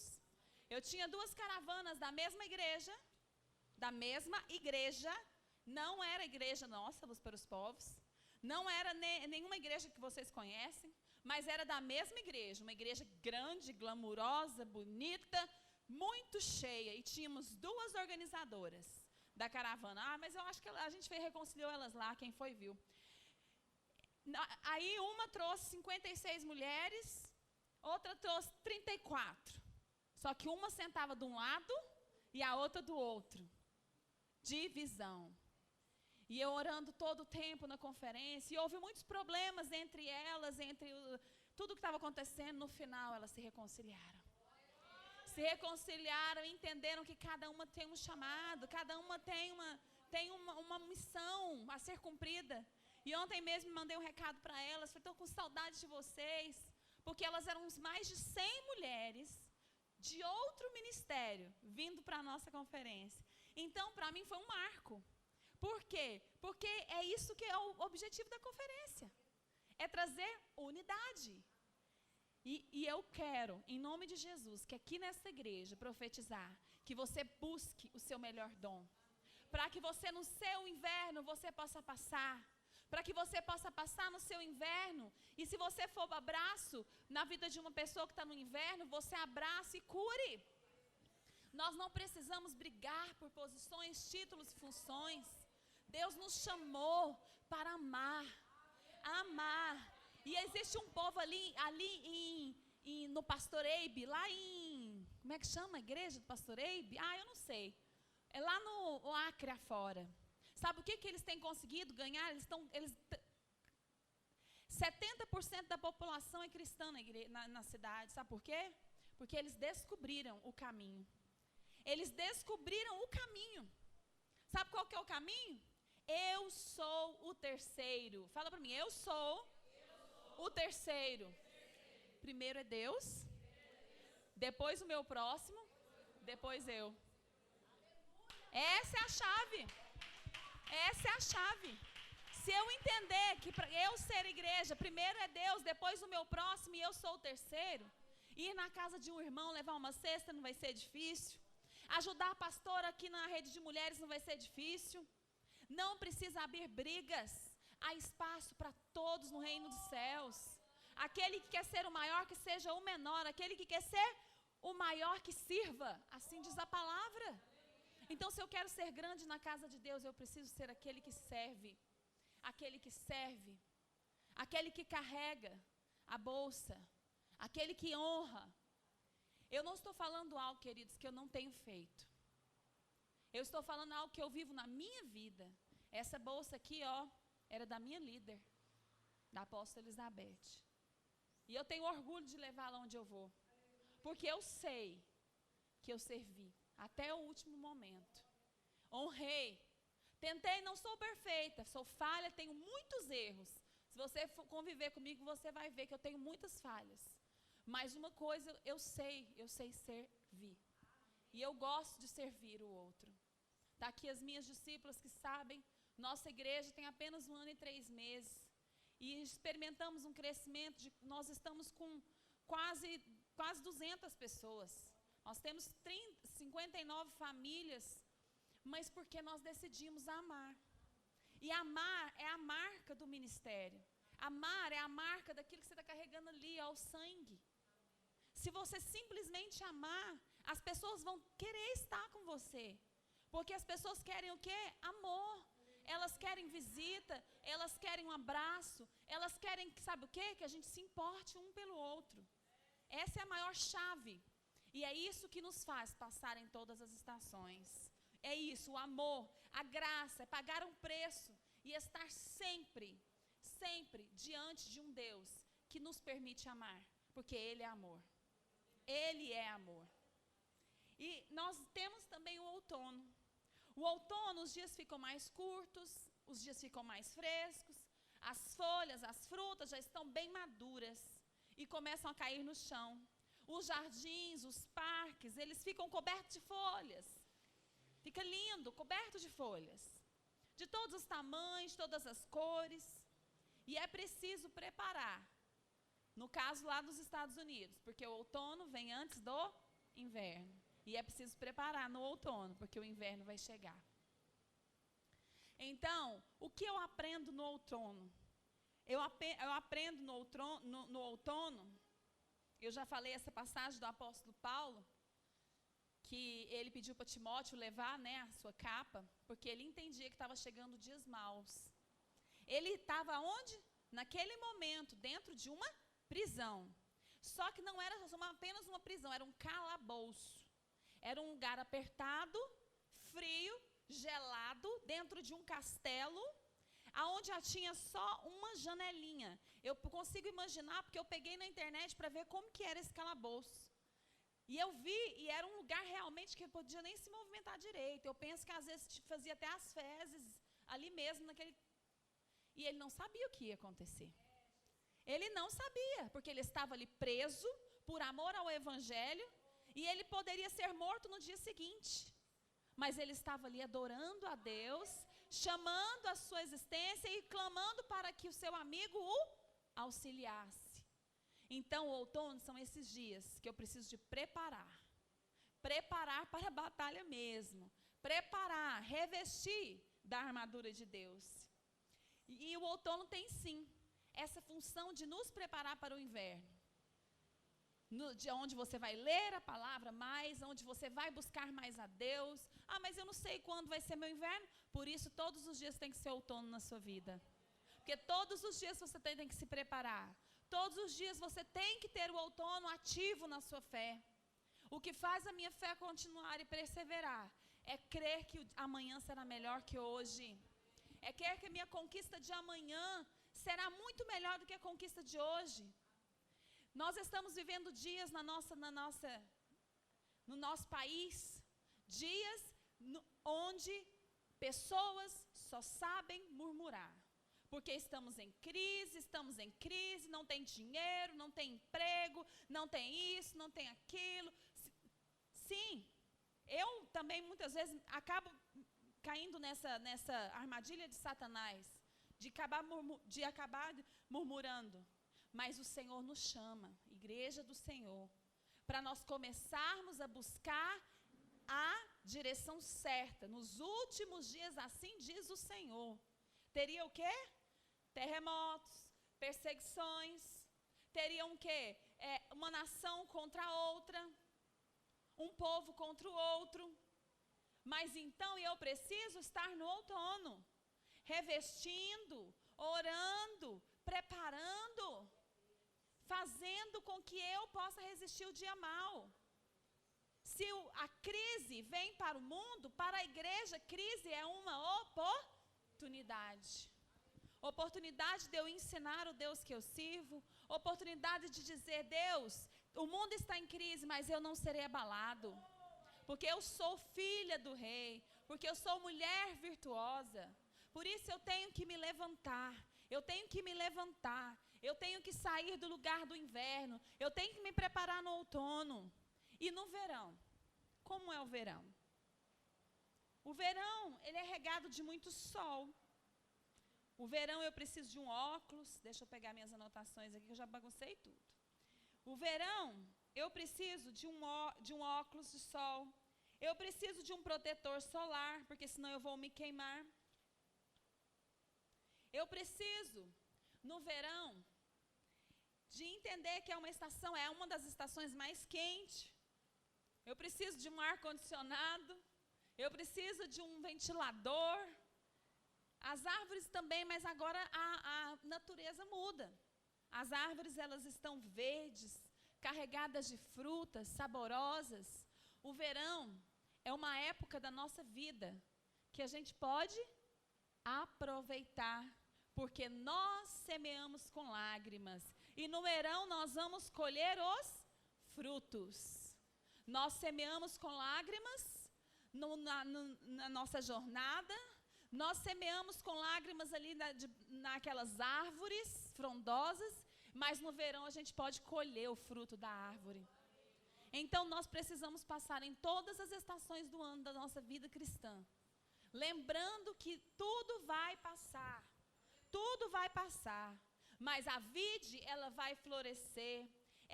Eu tinha 2 caravanas da mesma igreja, não era a igreja nossa, Luz para os Povos, não era nenhuma igreja que vocês conhecem, mas era da mesma igreja, uma igreja grande, glamurosa, bonita, muito cheia, e tínhamos 2 organizadoras da caravana. Mas eu acho que a gente reconciliou elas lá, quem foi viu. Aí uma trouxe 56 mulheres, outra trouxe 34. Só que uma sentava de um lado e a outra do outro. Divisão. E eu orando todo o tempo na conferência, e houve muitos problemas entre elas, tudo que estava acontecendo. No final elas se reconciliaram. Se reconciliaram e entenderam que cada uma tem um chamado, cada uma tem uma missão a ser cumprida. E ontem mesmo mandei um recado para elas, falei, estou com saudade de vocês, porque elas eram mais de 100 mulheres de outro ministério vindo para a nossa conferência. Então, para mim foi um marco. Por quê? Porque é isso que é o objetivo da conferência. É trazer unidade. E eu quero, em nome de Jesus, que aqui nessa igreja, profetizar, que você busque o seu melhor dom. Para que você no seu inverno, você possa passar. Para que você possa passar no seu inverno. E se você for abraço na vida de uma pessoa que está no inverno, você abraça e cure. Nós não precisamos brigar por posições, títulos e funções. Deus nos chamou para amar. Amar. E existe um povo ali no Pastor Eibe, lá em... Como é que chama a igreja do Pastor Eibe? Eu não sei. É lá no Acre afora. Sabe o que eles têm conseguido ganhar? 70% da população é cristã na cidade. Sabe por quê? Porque eles descobriram o caminho. Eles descobriram o caminho. Sabe qual que é o caminho? Eu sou o terceiro. Fala para mim, eu sou o terceiro. Primeiro é Deus, depois o meu próximo, depois eu. Essa é a chave. Essa é a chave. Se eu entender que para eu ser igreja, primeiro é Deus, depois o meu próximo e eu sou o terceiro, ir na casa de um irmão, levar uma cesta não vai ser difícil. Ajudar a pastora aqui na rede de mulheres não vai ser difícil. Não precisa abrir brigas. Há espaço para todos no reino dos céus. Aquele que quer ser o maior, que seja o menor. Aquele que quer ser o maior, que sirva. Assim diz a palavra. Então, se eu quero ser grande na casa de Deus, eu preciso ser aquele que serve. Aquele que serve. Aquele que carrega a bolsa. Aquele que honra. Eu não estou falando algo, queridos, que eu não tenho feito. Eu estou falando algo que eu vivo na minha vida. Essa bolsa aqui, era da minha líder, da apóstola Elizabeth. E eu tenho orgulho de levá-la onde eu vou. Porque eu sei que eu servi até o último momento. Honrei. Tentei, não sou perfeita, sou falha, tenho muitos erros. Se você conviver comigo, você vai ver que eu tenho muitas falhas. Mas uma coisa eu sei servir. E eu gosto de servir o outro. Está aqui as minhas discípulas que sabem, nossa igreja tem apenas 1 ano e 3 meses. E experimentamos um crescimento, nós estamos com quase quase 200 pessoas. Nós temos 59 famílias, mas porque nós decidimos amar. E amar é a marca do ministério. Amar é a marca daquilo que você está carregando ali, ao sangue. Se você simplesmente amar, as pessoas vão querer estar com você. Porque as pessoas querem o quê? Amor. Elas querem visita, elas querem um abraço, elas querem, sabe o quê? Que a gente se importe um pelo outro. Essa é a maior chave. E é isso que nos faz passar em todas as estações. É isso, o amor, a graça, é pagar um preço e estar sempre, sempre diante de um Deus que nos permite amar. Porque Ele é amor. Ele é amor. E nós temos também o outono. O outono, os dias ficam mais curtos, os dias ficam mais frescos, as folhas, as frutas já estão bem maduras e começam a cair no chão. Os jardins, os parques, eles ficam cobertos de folhas. Fica lindo, coberto de folhas. De todos os tamanhos, todas as cores. E é preciso preparar. No caso lá dos Estados Unidos, porque o outono vem antes do inverno. E é preciso preparar no outono, porque o inverno vai chegar. Então, o que eu aprendo no outono? Eu aprendo no outono, eu já falei essa passagem do apóstolo Paulo, que ele pediu para Timóteo levar, né, a sua capa, porque ele entendia que estava chegando dias maus. Ele estava onde? Naquele momento, dentro de uma prisão. Só que não era apenas uma prisão, era um calabouço. Era um lugar apertado, frio, gelado, dentro de um castelo, aonde já tinha só uma janelinha. Eu consigo imaginar, porque eu peguei na internet para ver como que era esse calabouço. E eu vi, e era um lugar realmente que não podia nem se movimentar direito. Eu penso que às vezes fazia até as fezes ali mesmo, naquele... E ele não sabia o que ia acontecer. Ele não sabia, porque ele estava ali preso por amor ao Evangelho, e ele poderia ser morto no dia seguinte. Mas ele estava ali adorando a Deus, chamando a sua existência e clamando para que o seu amigo o auxiliasse. Então, o outono são esses dias que eu preciso de preparar. Preparar para a batalha mesmo. Preparar, revestir da armadura de Deus. E o outono tem sim essa função de nos preparar para o inverno. De onde você vai ler a palavra mais, onde você vai buscar mais a Deus. Ah, mas eu não sei quando vai ser meu inverno. Por isso, todos os dias tem que ser outono na sua vida. Porque todos os dias você tem que se preparar. Todos os dias você tem que ter o outono ativo na sua fé. O que faz a minha fé continuar e perseverar é crer que amanhã será melhor que hoje. É crer que a minha conquista de amanhã será muito melhor do que a conquista de hoje. Nós estamos vivendo dias no nosso país, dias onde pessoas só sabem murmurar. Porque estamos em crise, não tem dinheiro, não tem emprego, não tem isso, não tem aquilo. Sim, eu também muitas vezes acabo caindo nessa armadilha de Satanás, de acabar murmurando. Mas o Senhor nos chama, igreja do Senhor, para nós começarmos a buscar a direção certa. Nos últimos dias, assim diz o Senhor. Teria o quê? Terremotos, perseguições. Teriam o quê? Uma nação contra a outra, um povo contra o outro. Mas então eu preciso estar no outono, revestindo, orando, preparando, fazendo com que eu possa resistir o dia mau. Se a crise vem para o mundo, para a igreja, crise é uma oportunidade. Oportunidade de eu ensinar o Deus que eu sirvo, oportunidade de dizer, Deus, o mundo está em crise, mas eu não serei abalado, porque eu sou filha do rei, porque eu sou mulher virtuosa. Por isso eu tenho que me levantar, eu tenho que me levantar, eu tenho que sair do lugar do inverno, eu tenho que me preparar no outono. E no verão, como é o verão? O verão, ele é regado de muito sol. O verão eu preciso de um óculos, deixa eu pegar minhas anotações aqui que eu já baguncei tudo. O verão, eu preciso de um óculos de sol. Eu preciso de um protetor solar, porque senão eu vou me queimar. Eu preciso, no verão, de entender que é uma das estações mais quentes. Eu preciso de um ar-condicionado. Eu preciso de um ventilador. As árvores também, mas agora a natureza muda. As árvores, elas estão verdes, carregadas de frutas saborosas. O verão é uma época da nossa vida que a gente pode aproveitar, porque nós semeamos com lágrimas e no verão nós vamos colher os frutos. Nós semeamos com lágrimas na nossa jornada, nós semeamos com lágrimas ali naquelas árvores frondosas, mas no verão a gente pode colher o fruto da árvore. Então nós precisamos passar em todas as estações do ano da nossa vida cristã, lembrando que tudo vai passar, mas a vide, ela vai florescer,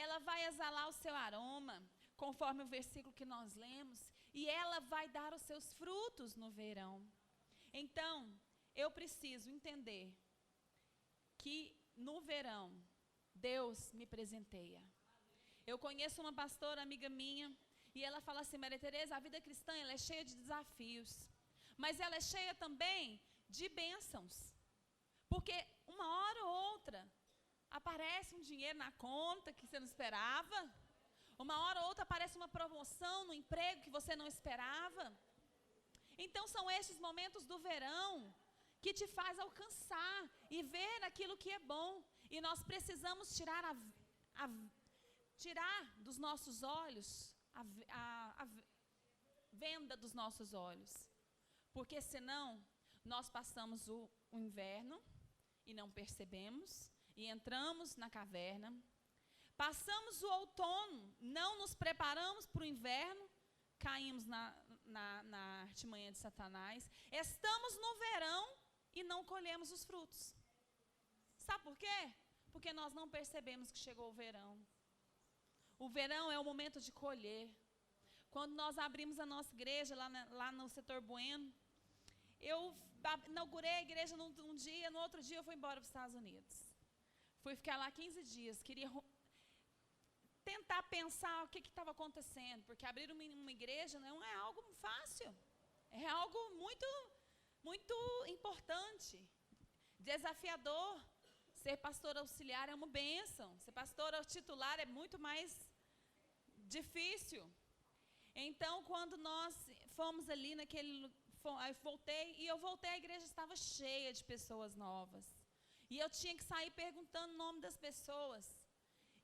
ela vai exalar o seu aroma, conforme o versículo que nós lemos, e ela vai dar os seus frutos no verão. Então, eu preciso entender que no verão, Deus me presenteia. Eu conheço uma pastora, amiga minha, e ela fala assim: Maria Tereza, a vida cristã ela é cheia de desafios, mas ela é cheia também de bênçãos, porque uma hora ou outra aparece um dinheiro na conta que você não esperava, uma hora ou outra aparece uma promoção no emprego que você não esperava. Então são esses momentos do verão que te faz alcançar e ver aquilo que é bom, e nós precisamos tirar dos nossos olhos a venda dos nossos olhos, porque senão nós passamos o inverno e não percebemos, e entramos na caverna, passamos o outono, não nos preparamos para o inverno, caímos na artimanha de Satanás, estamos no verão e não colhemos os frutos. Sabe por quê? Porque nós não percebemos que chegou o verão. O verão é o momento de colher. Quando nós abrimos a nossa igreja lá no setor Bueno, eu inaugurei a igreja num dia, no outro dia eu fui embora para os Estados Unidos. Fui ficar lá 15 dias, queria tentar pensar o que estava acontecendo, porque abrir uma igreja não é algo fácil, é algo muito, muito importante, desafiador. Ser pastor auxiliar é uma bênção, ser pastor titular é muito mais difícil. Então, quando nós fomos ali eu voltei, a igreja estava cheia de pessoas novas, e eu tinha que sair perguntando o nome das pessoas.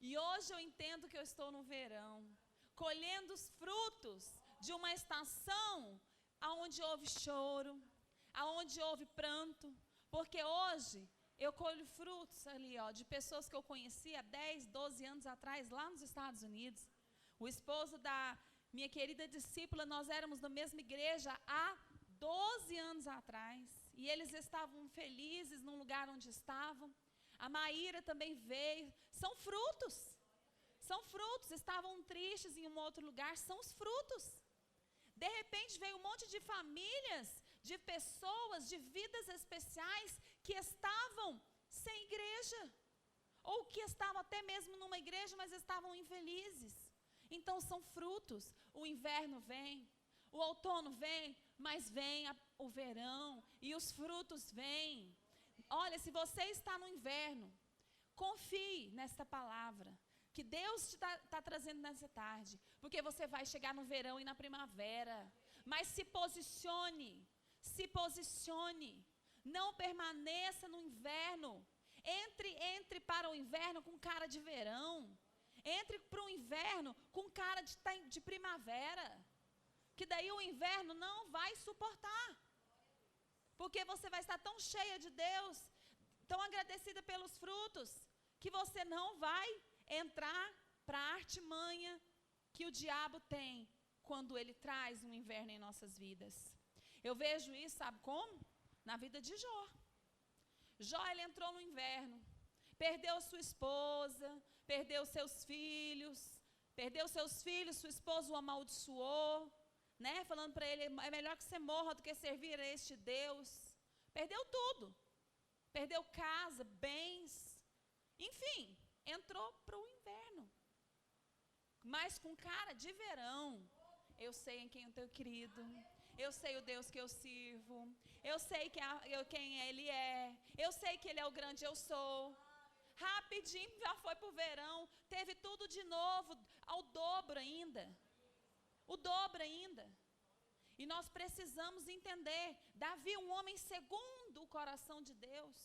E hoje eu entendo que eu estou no verão, colhendo os frutos de uma estação onde houve choro, onde houve pranto, porque hoje eu colho frutos ali, de pessoas que eu conheci há 10, 12 anos atrás, lá nos Estados Unidos. O esposo da minha querida discípula, nós éramos da mesma igreja há 12 anos atrás, e eles estavam felizes no lugar onde estavam. A Maíra também veio. São frutos, estavam tristes em um outro lugar, são os frutos. De repente veio um monte de famílias, de pessoas, de vidas especiais que estavam sem igreja, ou que estavam até mesmo numa igreja, mas estavam infelizes. Então são frutos. O inverno vem, o outono vem, mas vem o verão e os frutos vêm. Olha, se você está no inverno, confie nesta palavra que Deus está trazendo nessa tarde, porque você vai chegar no verão e na primavera. Mas se posicione, não permaneça no inverno. Entre para o inverno com cara de verão, entre para o inverno com cara de primavera, que daí o inverno não vai suportar, porque você vai estar tão cheia de Deus, tão agradecida pelos frutos, que você não vai entrar para a artimanha que o diabo tem quando ele traz um inverno em nossas vidas. Eu vejo isso, sabe como? Na vida de Jó. Jó, ele entrou no inverno, perdeu sua esposa, perdeu seus filhos, perdeu seus filhos, sua esposa o amaldiçoou, né? Falando para ele, é melhor que você morra do que servir a este Deus. Perdeu tudo. Perdeu casa, bens, enfim, entrou para o inverno. Mas com cara de verão. Eu sei em quem eu tenho crido. Eu sei o Deus que eu sirvo. Eu sei quem Ele é. Eu sei que Ele é o grande eu sou. Rapidinho já foi para o verão. Teve tudo de novo, ao dobro ainda. O dobro ainda. E nós precisamos entender. Davi, um homem segundo o coração de Deus.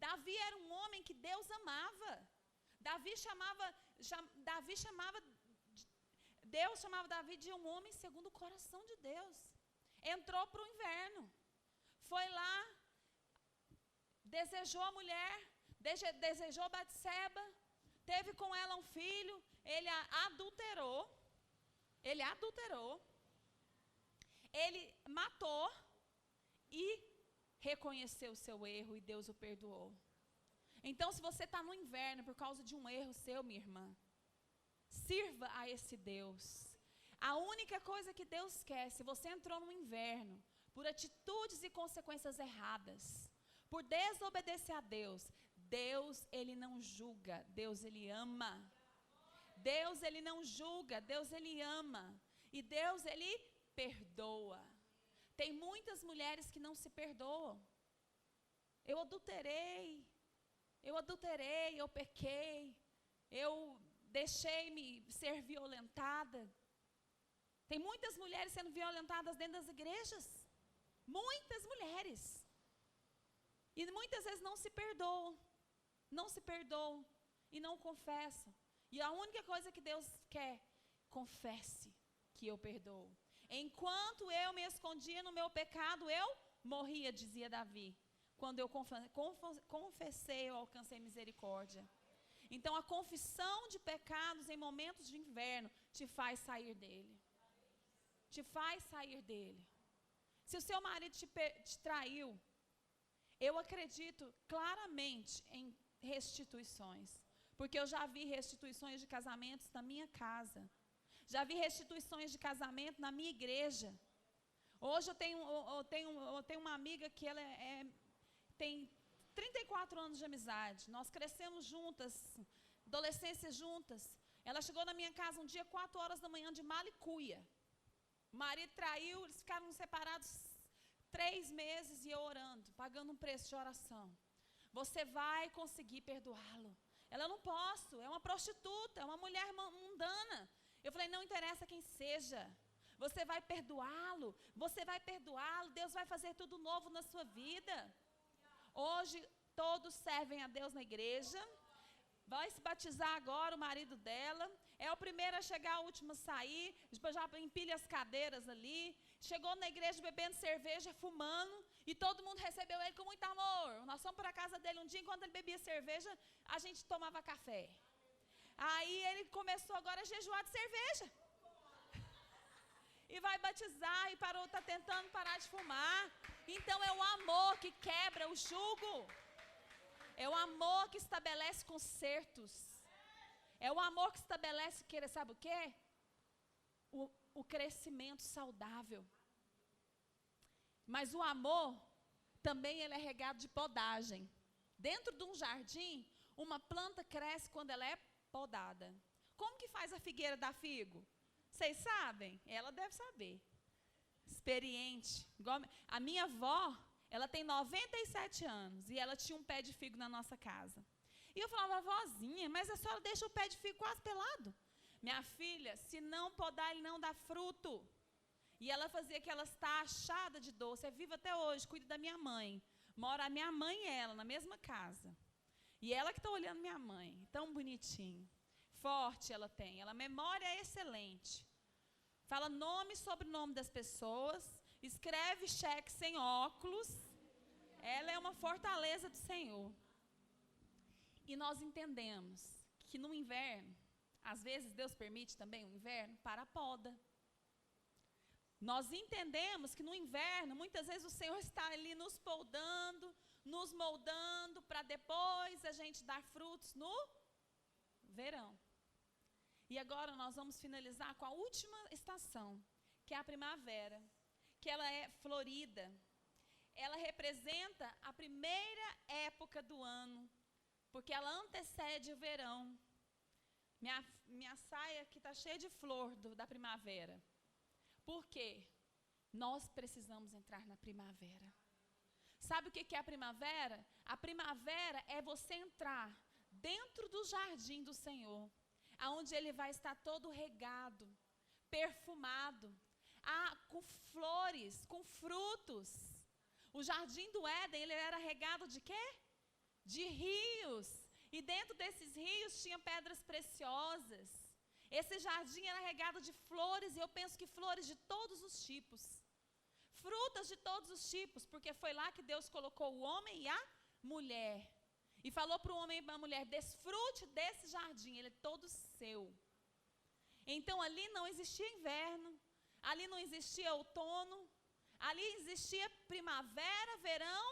Davi era um homem que Deus amava. Deus chamava Davi de um homem segundo o coração de Deus. Entrou para o inverno. Foi lá, desejou a mulher, desejou Batseba, teve com ela um filho, ele adulterou, ele matou e reconheceu o seu erro e Deus o perdoou. Então, se você está no inverno por causa de um erro seu, minha irmã, sirva a esse Deus. A única coisa que Deus quer, se você entrou no inverno por atitudes e consequências erradas, por desobedecer a Deus, Deus, Ele não julga, Deus, Ele ama. Deus, Ele não julga, Deus, Ele ama. E Deus, Ele perdoa. Tem muitas mulheres que não se perdoam. Eu adulterei, eu pequei, eu deixei-me ser violentada. Tem muitas mulheres sendo violentadas dentro das igrejas. Muitas mulheres. E muitas vezes não se perdoam. E não confessam. E a única coisa que Deus quer, confesse que eu perdoo. Enquanto eu me escondia no meu pecado, eu morria, dizia Davi. Quando eu confessei, eu alcancei misericórdia. Então, a confissão de pecados em momentos de inverno te faz sair dele. Te faz sair dele. Se o seu marido te traiu, eu acredito claramente em restituições. Porque eu já vi restituições de casamentos na minha casa. Já vi restituições de casamento na minha igreja. Hoje eu tenho uma amiga que ela tem 34 anos de amizade. Nós crescemos juntas, adolescência juntas. Ela chegou na minha casa um dia, 4 horas da manhã, de mala e cuia. O marido traiu, eles ficaram separados 3 meses e eu orando, pagando um preço de oração. Você vai conseguir perdoá-lo. Ela, não posso, é uma prostituta, é uma mulher mundana. Eu falei, não interessa quem seja. Você vai perdoá-lo, Deus vai fazer tudo novo na sua vida. Hoje, todos servem a Deus na igreja. Vai se batizar agora o marido dela. É o primeiro a chegar, o último a sair. Depois já empilha as cadeiras ali. Chegou na igreja bebendo cerveja, fumando. E todo mundo recebeu ele com muito amor. Nós fomos para a casa dele um dia, enquanto ele bebia cerveja, a gente tomava café. Aí ele começou agora a jejuar de cerveja. E vai batizar, e está tentando parar de fumar. Então é o amor que quebra o jugo. É o amor que estabelece concertos. É o amor que estabelece, sabe o quê? O crescimento saudável. Mas o amor, também ele é regado de podagem. Dentro de um jardim, uma planta cresce quando ela é podada. Como que faz a figueira dar figo? Vocês sabem? Ela deve saber. Experiente. Igual a minha avó, ela tem 97 anos e ela tinha um pé de figo na nossa casa. E eu falava, vozinha, mas a senhora deixa o pé de figo quase pelado? Minha filha, se não podar, ele não dá fruto. E ela fazia aquelas tachadas de doce, é viva até hoje, cuida da minha mãe. Mora a minha mãe e ela na mesma casa. E ela que está olhando minha mãe, tão bonitinho. Forte ela tem, ela memória é excelente. Fala nome e sobrenome das pessoas, escreve cheque sem óculos. Ela é uma fortaleza do Senhor. E nós entendemos que no inverno, às vezes Deus permite também o inverno para a poda. Nós entendemos que no inverno, muitas vezes o Senhor está ali nos podando, nos moldando, para depois a gente dar frutos no verão. E agora nós vamos finalizar com a última estação, que é a primavera, que ela é florida. Ela representa a primeira época do ano, porque ela antecede o verão. Minha saia aqui está cheia de flor da primavera. Por quê? Nós precisamos entrar na primavera. Sabe o que é a primavera? A primavera é você entrar dentro do jardim do Senhor, aonde Ele vai estar todo regado, perfumado, com flores, com frutos. O jardim do Éden, ele era regado de quê? De rios. E dentro desses rios tinha pedras preciosas. Esse jardim era regado de flores, e eu penso que flores de todos os tipos. Frutas de todos os tipos, porque foi lá que Deus colocou o homem e a mulher. E falou para o homem e para a mulher: desfrute desse jardim, ele é todo seu. Então ali não existia inverno, ali não existia outono, ali existia primavera, verão,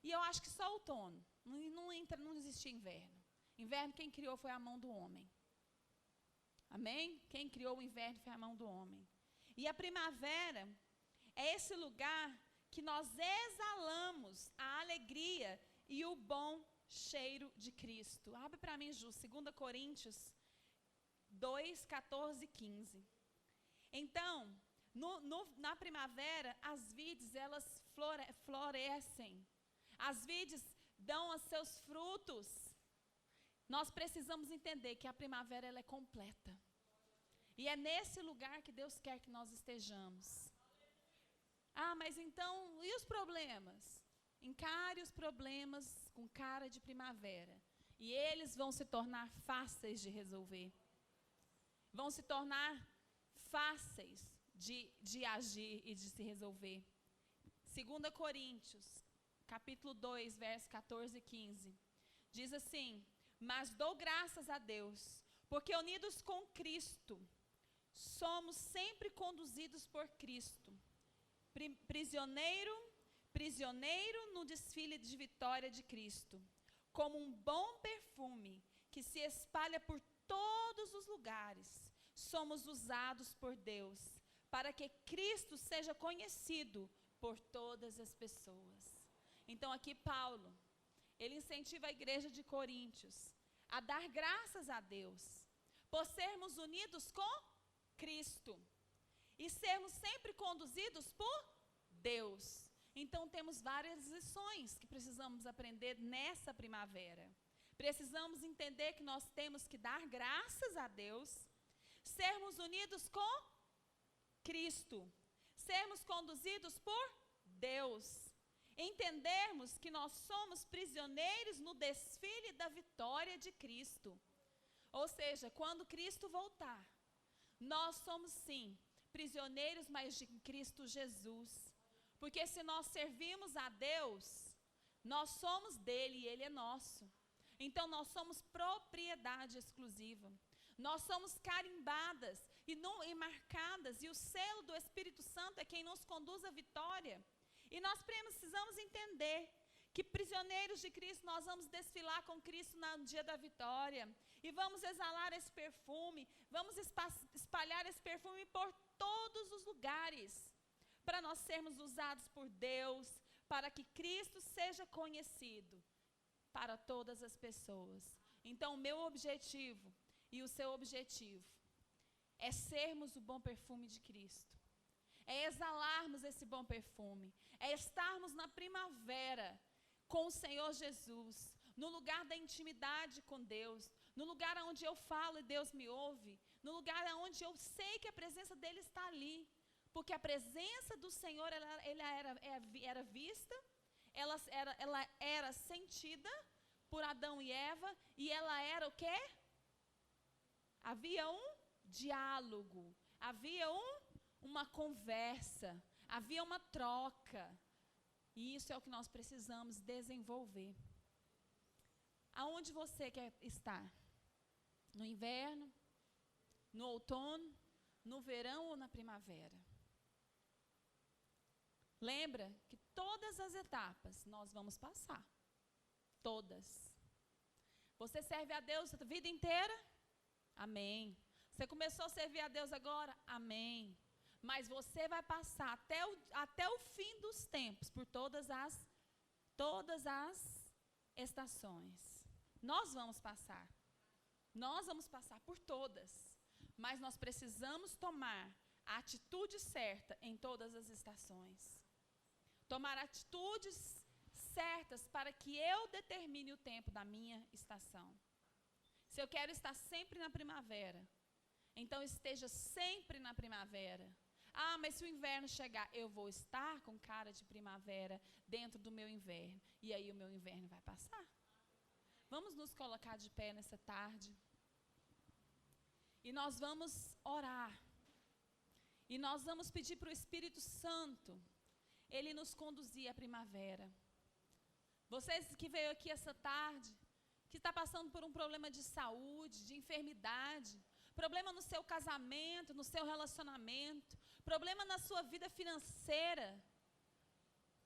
e eu acho que só outono. Não existia inverno. Inverno quem criou foi a mão do homem. Amém? Quem criou o inverno foi a mão do homem. E a primavera é esse lugar que nós exalamos a alegria e o bom cheiro de Cristo. Abre para mim, Ju, 2 Coríntios 2, 14 e 15. Então, na primavera, as vides, elas florescem. As vides dão os seus frutos. Nós precisamos entender que a primavera ela é completa. E é nesse lugar que Deus quer que nós estejamos. Ah, mas então, e os problemas? Encare os problemas com cara de primavera. E eles vão se tornar fáceis de resolver. Vão se tornar fáceis de agir e de se resolver. 2 Coríntios, capítulo 2, versos 14 e 15. Diz assim: mas dou graças a Deus, porque unidos com Cristo, somos sempre conduzidos por Cristo. Prisioneiro no desfile de vitória de Cristo, como um bom perfume que se espalha por todos os lugares. Somos usados por Deus, para que Cristo seja conhecido por todas as pessoas. Então aqui Paulo, ele incentiva a igreja de Coríntios a dar graças a Deus, por sermos unidos com Cristo, e sermos sempre conduzidos por Deus. Então temos várias lições que precisamos aprender nessa primavera. Precisamos entender que nós temos que dar graças a Deus, sermos unidos com Cristo, sermos conduzidos por Deus, entendermos que nós somos prisioneiros no desfile da vitória de Cristo. Ou seja, quando Cristo voltar, nós somos sim prisioneiros, mas de Cristo Jesus. Porque se nós servimos a Deus, nós somos dele e ele é nosso. Então nós somos propriedade exclusiva. Nós somos carimbadas e marcadas, e o selo do Espírito Santo é quem nos conduz à vitória. E nós precisamos entender que prisioneiros de Cristo, nós vamos desfilar com Cristo no dia da vitória. E vamos exalar esse perfume, vamos espalhar esse perfume por todos os lugares, para nós sermos usados por Deus, para que Cristo seja conhecido para todas as pessoas. Então o meu objetivo e o seu objetivo é sermos o bom perfume de Cristo, é exalarmos esse bom perfume, é estarmos na primavera com o Senhor Jesus, no lugar da intimidade com Deus, no lugar onde eu falo e Deus me ouve, no lugar onde eu sei que a presença dEle está ali, porque a presença do Senhor ela era vista, ela era sentida por Adão e Eva, e ela era o quê? Havia um diálogo, havia uma conversa, havia uma troca, e isso é o que nós precisamos desenvolver. Aonde você quer estar? No inverno, no outono, no verão ou na primavera? Lembra que todas as etapas nós vamos passar. Todas. Você serve a Deus a vida inteira? Amém. Você começou a servir a Deus agora? Amém. Mas você vai passar até o fim dos tempos por todas as estações. Nós vamos passar. Nós vamos passar por todas. Mas nós precisamos tomar a atitude certa em todas as estações. Tomar atitudes certas para que eu determine o tempo da minha estação. Se eu quero estar sempre na primavera, então esteja sempre na primavera. Ah, mas se o inverno chegar, eu vou estar com cara de primavera dentro do meu inverno. E aí o meu inverno vai passar. Vamos nos colocar de pé nessa tarde. E nós vamos orar. E nós vamos pedir para o Espírito Santo ele nos conduzir à primavera. Vocês que veio aqui essa tarde, que está passando por um problema de saúde, de enfermidade, problema no seu casamento, no seu relacionamento, problema na sua vida financeira,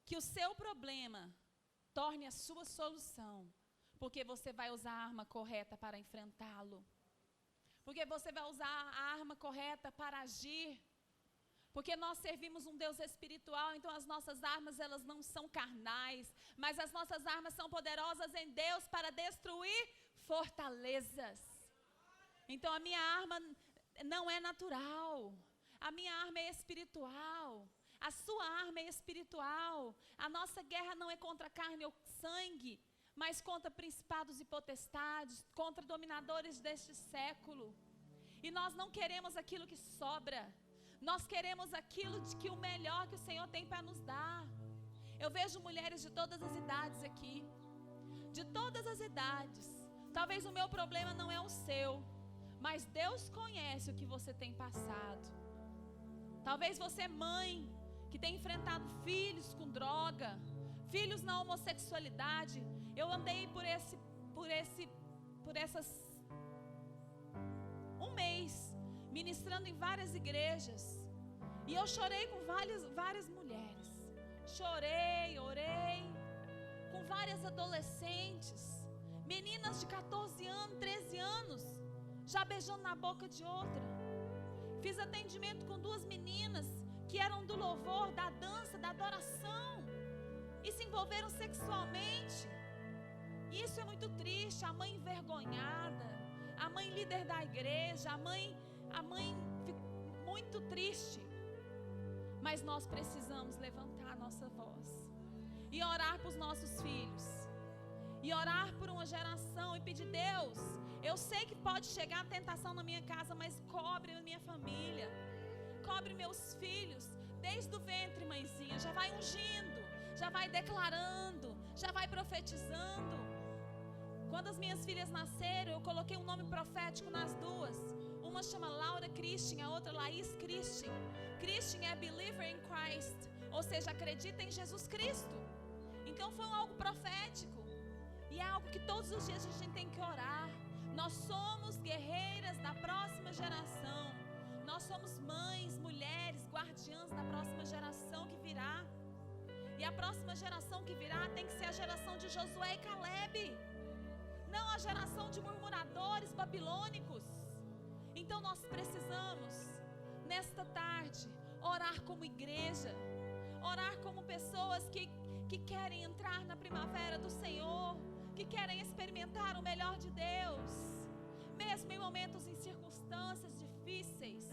que o seu problema torne a sua solução, porque você vai usar a arma correta para enfrentá-lo, porque você vai usar a arma correta para agir, porque nós servimos um Deus espiritual, então as nossas armas elas não são carnais, mas as nossas armas são poderosas em Deus para destruir fortalezas. Então a minha arma não é natural, a minha arma é espiritual, a sua arma é espiritual. A nossa guerra não é contra carne ou sangue, mas contra principados e potestades, contra dominadores deste século. E nós não queremos aquilo que sobra, nós queremos aquilo de que o melhor que o Senhor tem para nos dar. Eu vejo mulheres de todas as idades aqui, de todas as idades. Talvez o meu problema não é o seu, mas Deus conhece o que você tem passado. Talvez você, mãe, que tem enfrentado filhos com droga, filhos na homossexualidade. Eu andei por essas um mês, ministrando em várias igrejas. E eu chorei com várias mulheres. Chorei, orei, com várias adolescentes, meninas de 14 anos, 13 anos, já beijando na boca de outra. Fiz atendimento com 2 meninas que eram do louvor, da dança, da adoração, e se envolveram sexualmente. Isso é muito triste. A mãe envergonhada, a mãe líder da igreja, a mãe muito triste. Mas nós precisamos levantar a nossa voz e orar para os nossos filhos, e orar por uma geração e pedir: Deus, eu sei que pode chegar a tentação na minha casa, mas cobre a minha família, cobre meus filhos, desde o ventre, mãezinha, já vai ungindo, já vai declarando, já vai profetizando. Quando as minhas filhas nasceram, eu coloquei um nome profético nas 2. Uma chama Laura Christian, a outra Laís Christian. Christian é believer in Christ, ou seja, acredita em Jesus Cristo. Então foi algo profético, e é algo que todos os dias a gente tem que orar. Nós somos guerreiras da próxima geração. Nós somos mães, mulheres, guardiãs da próxima geração que virá. E a próxima geração que virá tem que ser a geração de Josué e Caleb, não a geração de murmuradores babilônicos. Então nós precisamos, nesta tarde, orar como igreja, orar como pessoas que querem entrar na primavera do Senhor, que querem experimentar o melhor de Deus, mesmo em momentos e circunstâncias difíceis.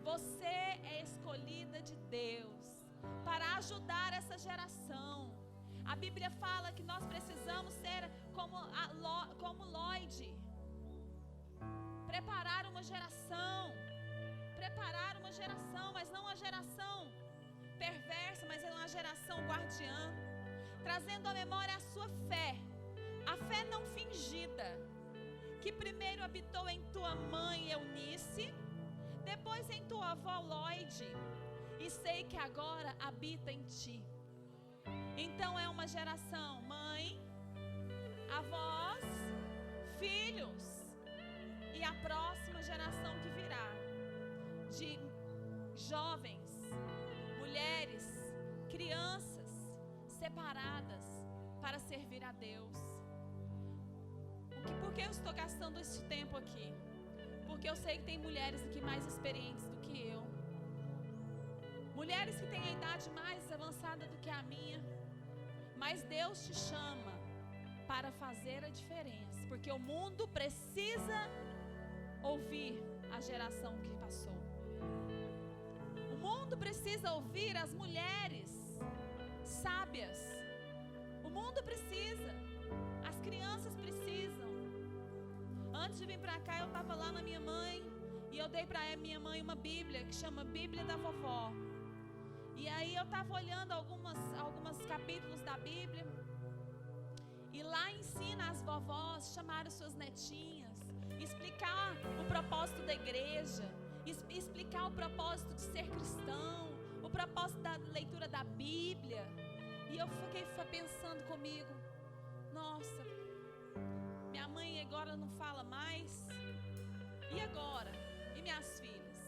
Você é escolhida de Deus para ajudar essa geração. A Bíblia fala que nós precisamos ser como Lloyd, preparar uma geração, mas não uma geração perversa, mas é uma geração guardiã, trazendo à memória a sua fé, a fé não fingida, que primeiro habitou em tua mãe Eunice, depois em tua avó Lloyd, e sei que agora habita em ti. Então é uma geração, mãe, avós, filhos, e a próxima geração que virá, de jovens, mulheres, crianças separadas para servir a Deus. Por que eu estou gastando esse tempo aqui? porque eu sei que tem mulheres aqui mais experientes do que eu. Mulheres que têm a idade mais avançada do que a minha. Mas Deus te chama para fazer a diferença, porque o mundo precisa ouvir a geração que passou. O mundo precisa ouvir as mulheres sábias. O mundo precisa. As crianças precisam. Antes de vir para cá, eu estava lá na minha mãe e eu dei para minha mãe uma Bíblia que chama Bíblia da Vovó. E aí eu estava olhando alguns capítulos da Bíblia. E lá ensina as vovós chamarem suas netinhas, explicar o propósito da igreja, explicar o propósito de ser cristão, o propósito da leitura da Bíblia. E eu fiquei pensando comigo, nossa, minha mãe agora não fala mais, e agora? E minhas filhas?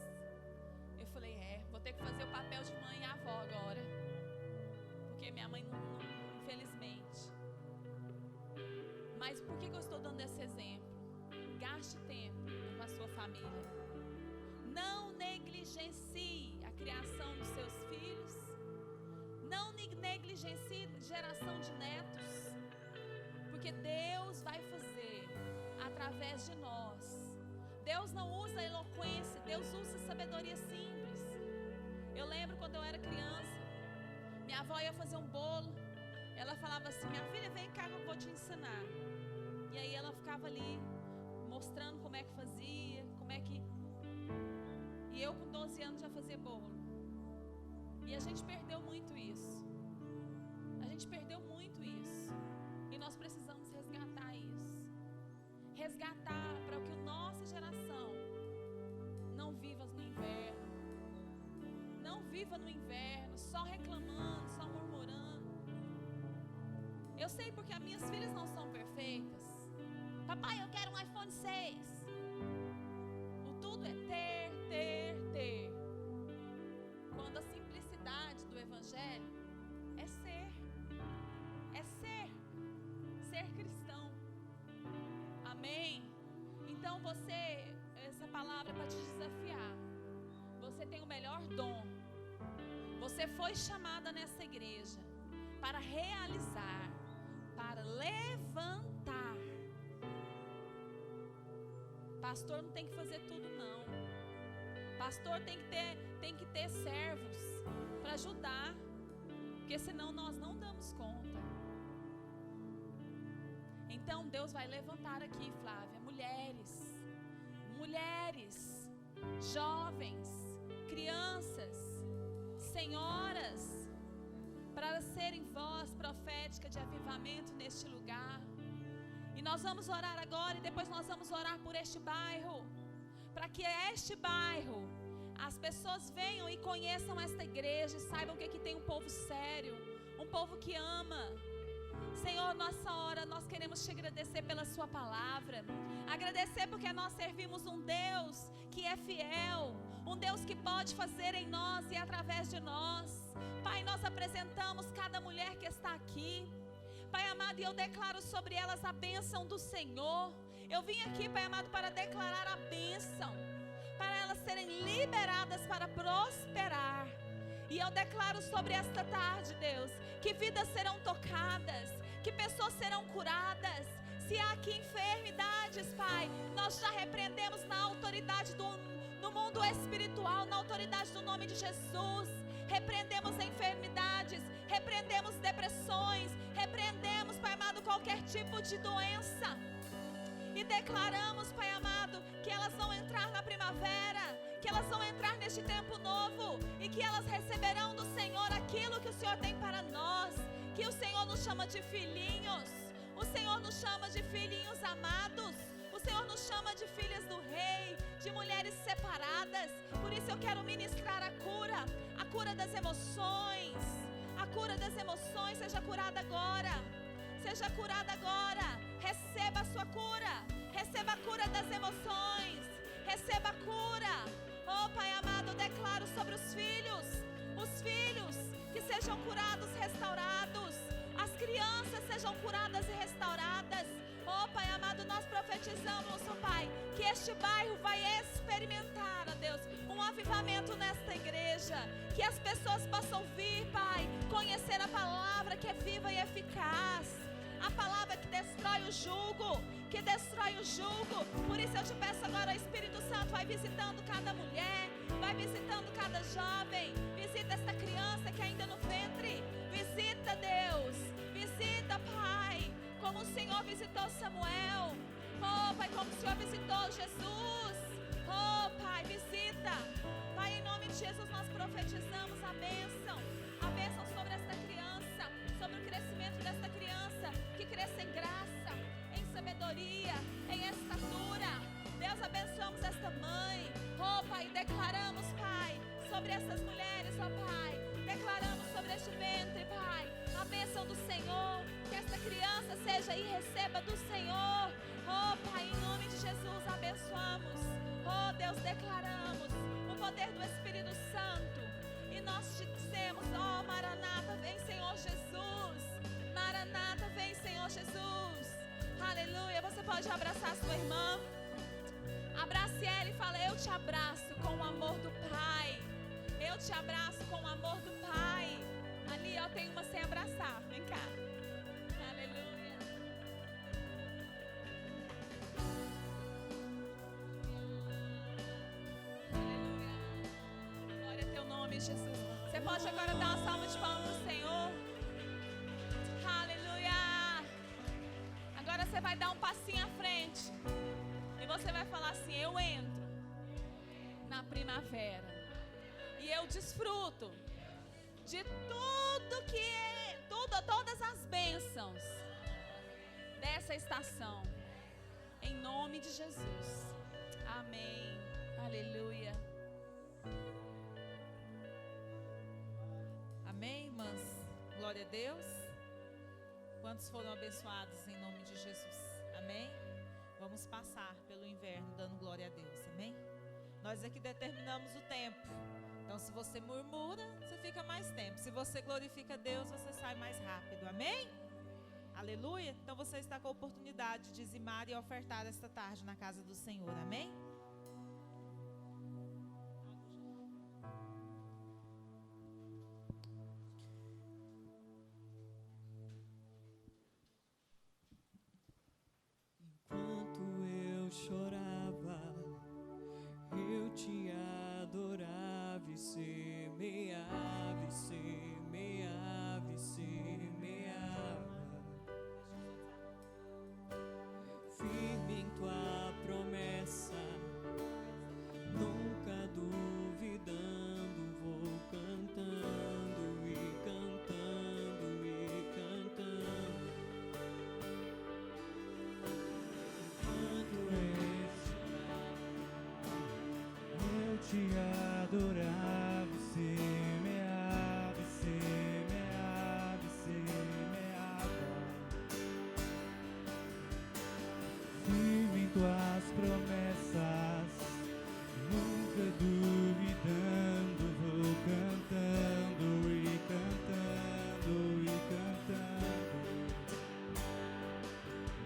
Eu falei, vou ter que fazer o papel de mãe e avó agora, porque minha mãe não infelizmente. Mas por que eu estou dando esse exemplo? Gaste tempo com a sua família. Não negligencie a criação dos seus filhos. Não negligencie geração de netos. Porque Deus vai fazer através de nós. Deus não usa eloquência, Deus usa sabedoria simples. Eu lembro quando eu era criança, minha avó ia fazer um bolo. Ela falava assim, minha filha, vem cá que eu vou te ensinar. E aí ela ficava ali, mostrando como é que fazia, E eu com 12 anos já fazia bolo. E a gente perdeu muito isso. A gente perdeu muito isso. E nós precisamos resgatar isso. Resgatar para que a nossa geração não viva no inverno. Não viva no inverno, só reclamando, só murmurando. Eu sei porque as minhas filhas não são perfeitas. Papai, eu quero um iPhone 6. O tudo é ter. Quando a simplicidade do Evangelho é ser. É ser cristão. Amém? Então essa palavra é para te desafiar. Você tem o melhor dom. Você foi chamada nessa igreja para realizar, para levantar. Pastor não tem que fazer tudo não. Pastor tem que ter servos para ajudar, porque senão nós não damos conta. Então Deus vai levantar aqui, Flávia, mulheres, jovens, crianças, senhoras, para serem voz profética de avivamento neste lugar. E nós vamos orar agora e depois nós vamos orar por este bairro, para que este bairro, as pessoas venham e conheçam esta igreja e saibam que aqui tem um povo sério, um povo que ama. Senhor, nossa hora nós queremos te agradecer pela sua palavra, agradecer porque nós servimos um Deus que é fiel, um Deus que pode fazer em nós e através de nós. Pai, nós apresentamos cada mulher que está aqui, Pai amado, e eu declaro sobre elas a bênção do Senhor. Eu vim aqui, Pai amado, para declarar a bênção, para elas serem liberadas para prosperar. E eu declaro sobre esta tarde, Deus, que vidas serão tocadas, que pessoas serão curadas. Se há aqui enfermidades, Pai, nós já repreendemos na autoridade no mundo espiritual, na autoridade do nome de Jesus. Repreendemos enfermidades, repreendemos depressões, repreendemos, Pai amado, qualquer tipo de doença. E declaramos, Pai amado, que elas vão entrar na primavera, que elas vão entrar neste tempo novo e que elas receberão do Senhor aquilo que o Senhor tem para nós, que o Senhor nos chama de filhinhos, o Senhor nos chama de filhinhos amados, o Senhor nos chama de filhas do Rei, de mulheres separadas. Por isso eu quero ministrar a cura das emoções, a cura das emoções. Seja curada agora, seja curada agora, receba a sua cura, receba a cura das emoções, receba a cura. Oh Pai amado, eu declaro sobre os filhos que sejam curados, restaurados, as crianças sejam curadas e restauradas. Oh Pai amado, nós profetizamos, oh Pai, que este bairro vai experimentar, ó Deus, um avivamento nesta igreja. Que as pessoas possam vir, Pai, conhecer a palavra que é viva e eficaz. A palavra que destrói o jugo, que destrói o jugo. Por isso eu te peço agora, Espírito Santo, vai visitando cada mulher, vai visitando cada jovem, visita esta criança que ainda no ventre, visita, Deus, visita, Pai, como o Senhor visitou Samuel, oh Pai, como o Senhor visitou Jesus, oh Pai, visita, Pai, em nome de Jesus nós profetizamos a bênção sobre esta criança, sobre o crescimento desta criança, que cresça em graça, em sabedoria, em estatura. Deus, abençoamos esta mãe, oh Pai, declaramos, Pai, sobre essas mulheres, ó Pai, declaramos sobre este ventre, Pai, a bênção do Senhor, que esta criança seja e receba do Senhor, oh Pai, em nome de Jesus abençoamos, oh Deus, declaramos o poder do Espírito Santo, e nós te dizemos, oh Maranata, vem Senhor Jesus, Maranata, vem Senhor Jesus, aleluia. Você pode abraçar a sua irmã, abrace ela e fala, eu te abraço com o amor do Pai, eu te abraço com o amor do Pai. Ali, ó, tem uma sem abraçar, vem cá, aleluia. Aleluia, glória a teu nome, Jesus. Você pode agora dar uma salva de palmas pro Senhor, aleluia. Agora você vai dar um passinho à frente e você vai falar assim, eu entro na primavera e eu desfruto de todas as bênçãos dessa estação, em nome de Jesus, amém, aleluia. Amém, irmãs? Glória a Deus. Quantos foram abençoados em nome de Jesus? Amém? Vamos passar pelo inverno dando glória a Deus, amém? Nós aqui determinamos o tempo. Então, se você murmura, você fica mais tempo. Se você glorifica a Deus, você sai mais rápido, amém? Aleluia? Então, você está com a oportunidade de dizimar e ofertar esta tarde na casa do Senhor, amém? Enquanto eu chorava, eu te adorava e semeava, e semeava, e semeava. Firme em tua promessa, nunca duvidando, vou cantando e cantando e cantando. Enquanto eu te adorava, semeava, semeava, semeava. Firme em tuas promessas, nunca duvidando, vou cantando e cantando e cantando.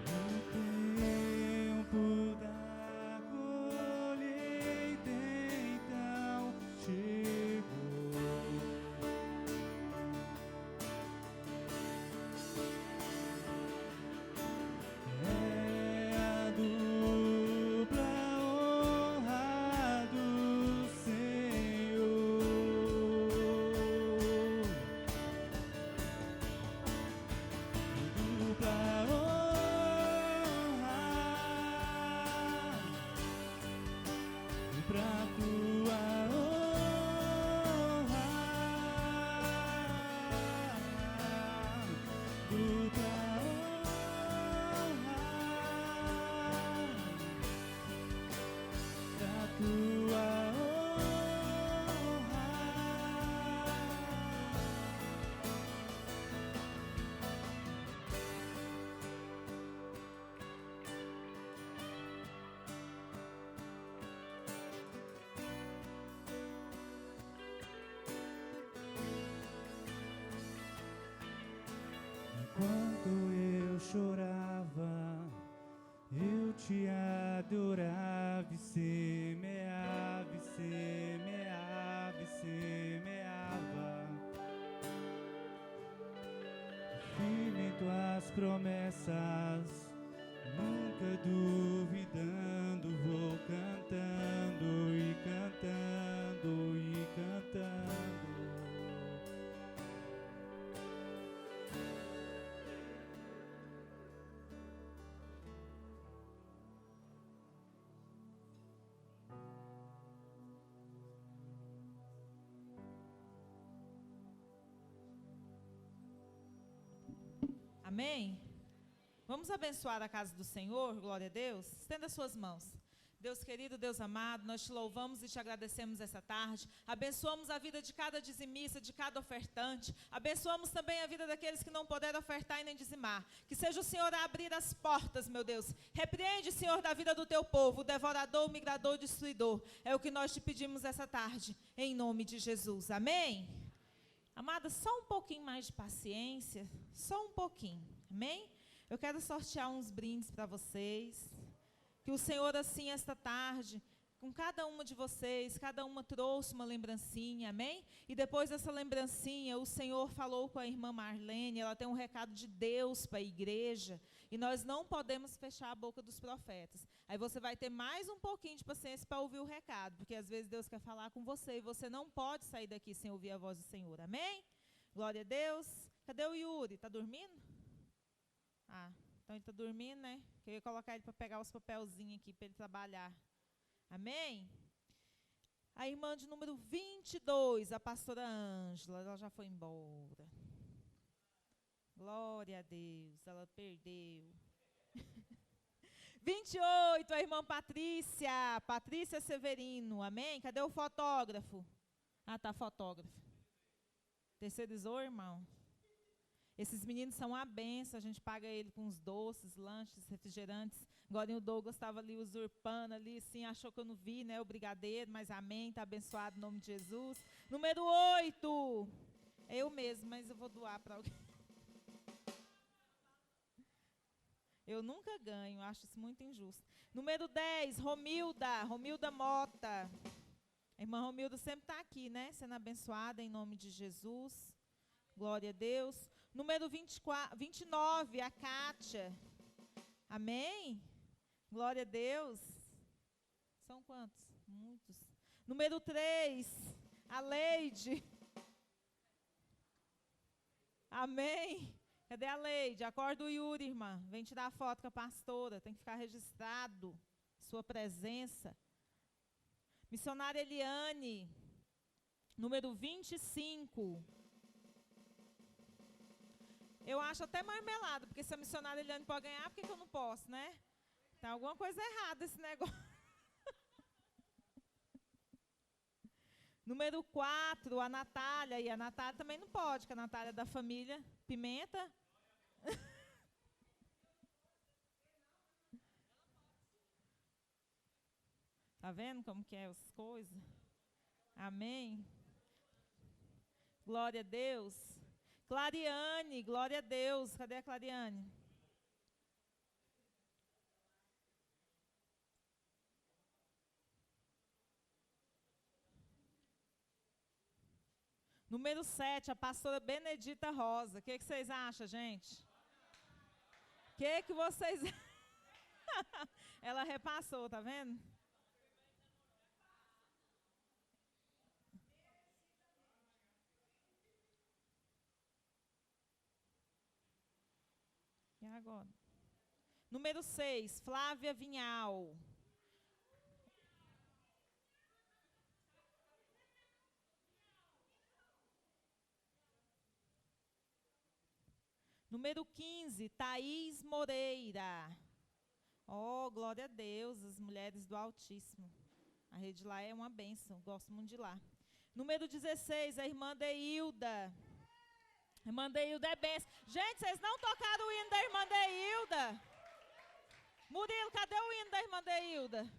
No tempo da colheita então chegou. É a dupla honra do Senhor. Dupla honra pra tua honra, dupla honra pra tua honra. Enquanto eu chorava, eu te adorava duvidando, vou cantando e cantando e cantando. Amém? Vamos abençoar a casa do Senhor, glória a Deus. Estenda as suas mãos. Deus querido, Deus amado, nós te louvamos e te agradecemos essa tarde. Abençoamos a vida de cada dizimista, de cada ofertante. Abençoamos também a vida daqueles que não puderam ofertar e nem dizimar. Que seja o Senhor a abrir as portas, meu Deus. Repreende, Senhor, da vida do teu povo, o devorador, o migrador, o destruidor. É o que nós te pedimos essa tarde, em nome de Jesus. Amém? Amada, só um pouquinho mais de paciência, só um pouquinho, amém? Eu quero sortear uns brindes para vocês, que o Senhor, assim, esta tarde, com cada uma de vocês, cada uma trouxe uma lembrancinha, amém? E depois dessa lembrancinha, o Senhor falou com a irmã Marlene, ela tem um recado de Deus para a igreja, e nós não podemos fechar a boca dos profetas. Aí você vai ter mais um pouquinho de paciência para ouvir o recado, porque às vezes Deus quer falar com você, e você não pode sair daqui sem ouvir a voz do Senhor, amém? Glória a Deus. Cadê o Yuri? Está dormindo? Ah, então ele está dormindo, né? Que eu ia colocar ele para pegar os papelzinhos aqui, para ele trabalhar. Amém? A irmã de número 22, a pastora Ângela, ela já foi embora. Glória a Deus, ela perdeu. 28, a irmã Patrícia Severino, amém? Cadê o fotógrafo? Ah, tá, fotógrafo. Terceirizou, irmão? Esses meninos são uma benção, a gente paga ele com uns doces, lanches, refrigerantes. Agora o Douglas estava ali usurpando, ali, assim, achou que eu não vi, né, o brigadeiro, mas amém, está abençoado em nome de Jesus. Número 8, é eu mesmo, mas eu vou doar para alguém. Eu nunca ganho, acho isso muito injusto. Número 10, Romilda Mota. A irmã Romilda sempre está aqui, né, sendo abençoada em nome de Jesus. Glória a Deus. Número 29, a Kátia. Amém? Glória a Deus. São quantos? Muitos. Número 3, a Leide. Amém? Cadê a Leide? Acorda o Yuri, irmã. Vem tirar foto com a pastora. Tem que ficar registrado sua presença. Missionária Eliane. Número 25. Eu acho até marmelada, porque se a missionária Eliane pode ganhar, por que eu não posso, né? Tem alguma coisa errada esse negócio. Número 4, a Natália. E a Natália também não pode, porque a Natália é da família Pimenta. Tá vendo como que é as coisas? Amém? Glória a Deus. Clariane, glória a Deus. Cadê a Clariane? Número 7, a pastora Benedita Rosa. O que vocês acham, gente? O que vocês... Ela repassou, tá vendo? E agora? Número 6, Flávia Vinhal. Número 15, Thaís Moreira. Oh, glória a Deus, as mulheres do Altíssimo. A rede lá é uma bênção, gosto muito de lá. Número 16, a irmã Deilda. Irmã Deilda é bênção. Gente, vocês não tocaram o hino da irmã Deilda? Murilo, cadê o hino da irmã Deilda?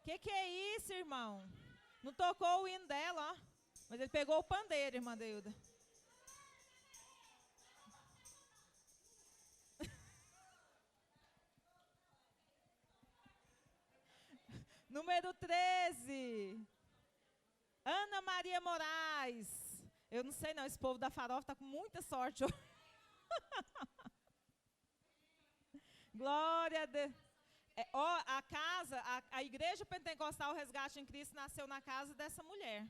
Que é isso, irmão? Não tocou o hino dela, ó. Mas ele pegou o pandeiro, irmã Deilda. Número 13. Ana Maria Moraes. Eu não sei não, esse povo da farofa está com muita sorte hoje. Glória a Deus. A igreja pentecostal Resgate em Cristo nasceu na casa dessa mulher.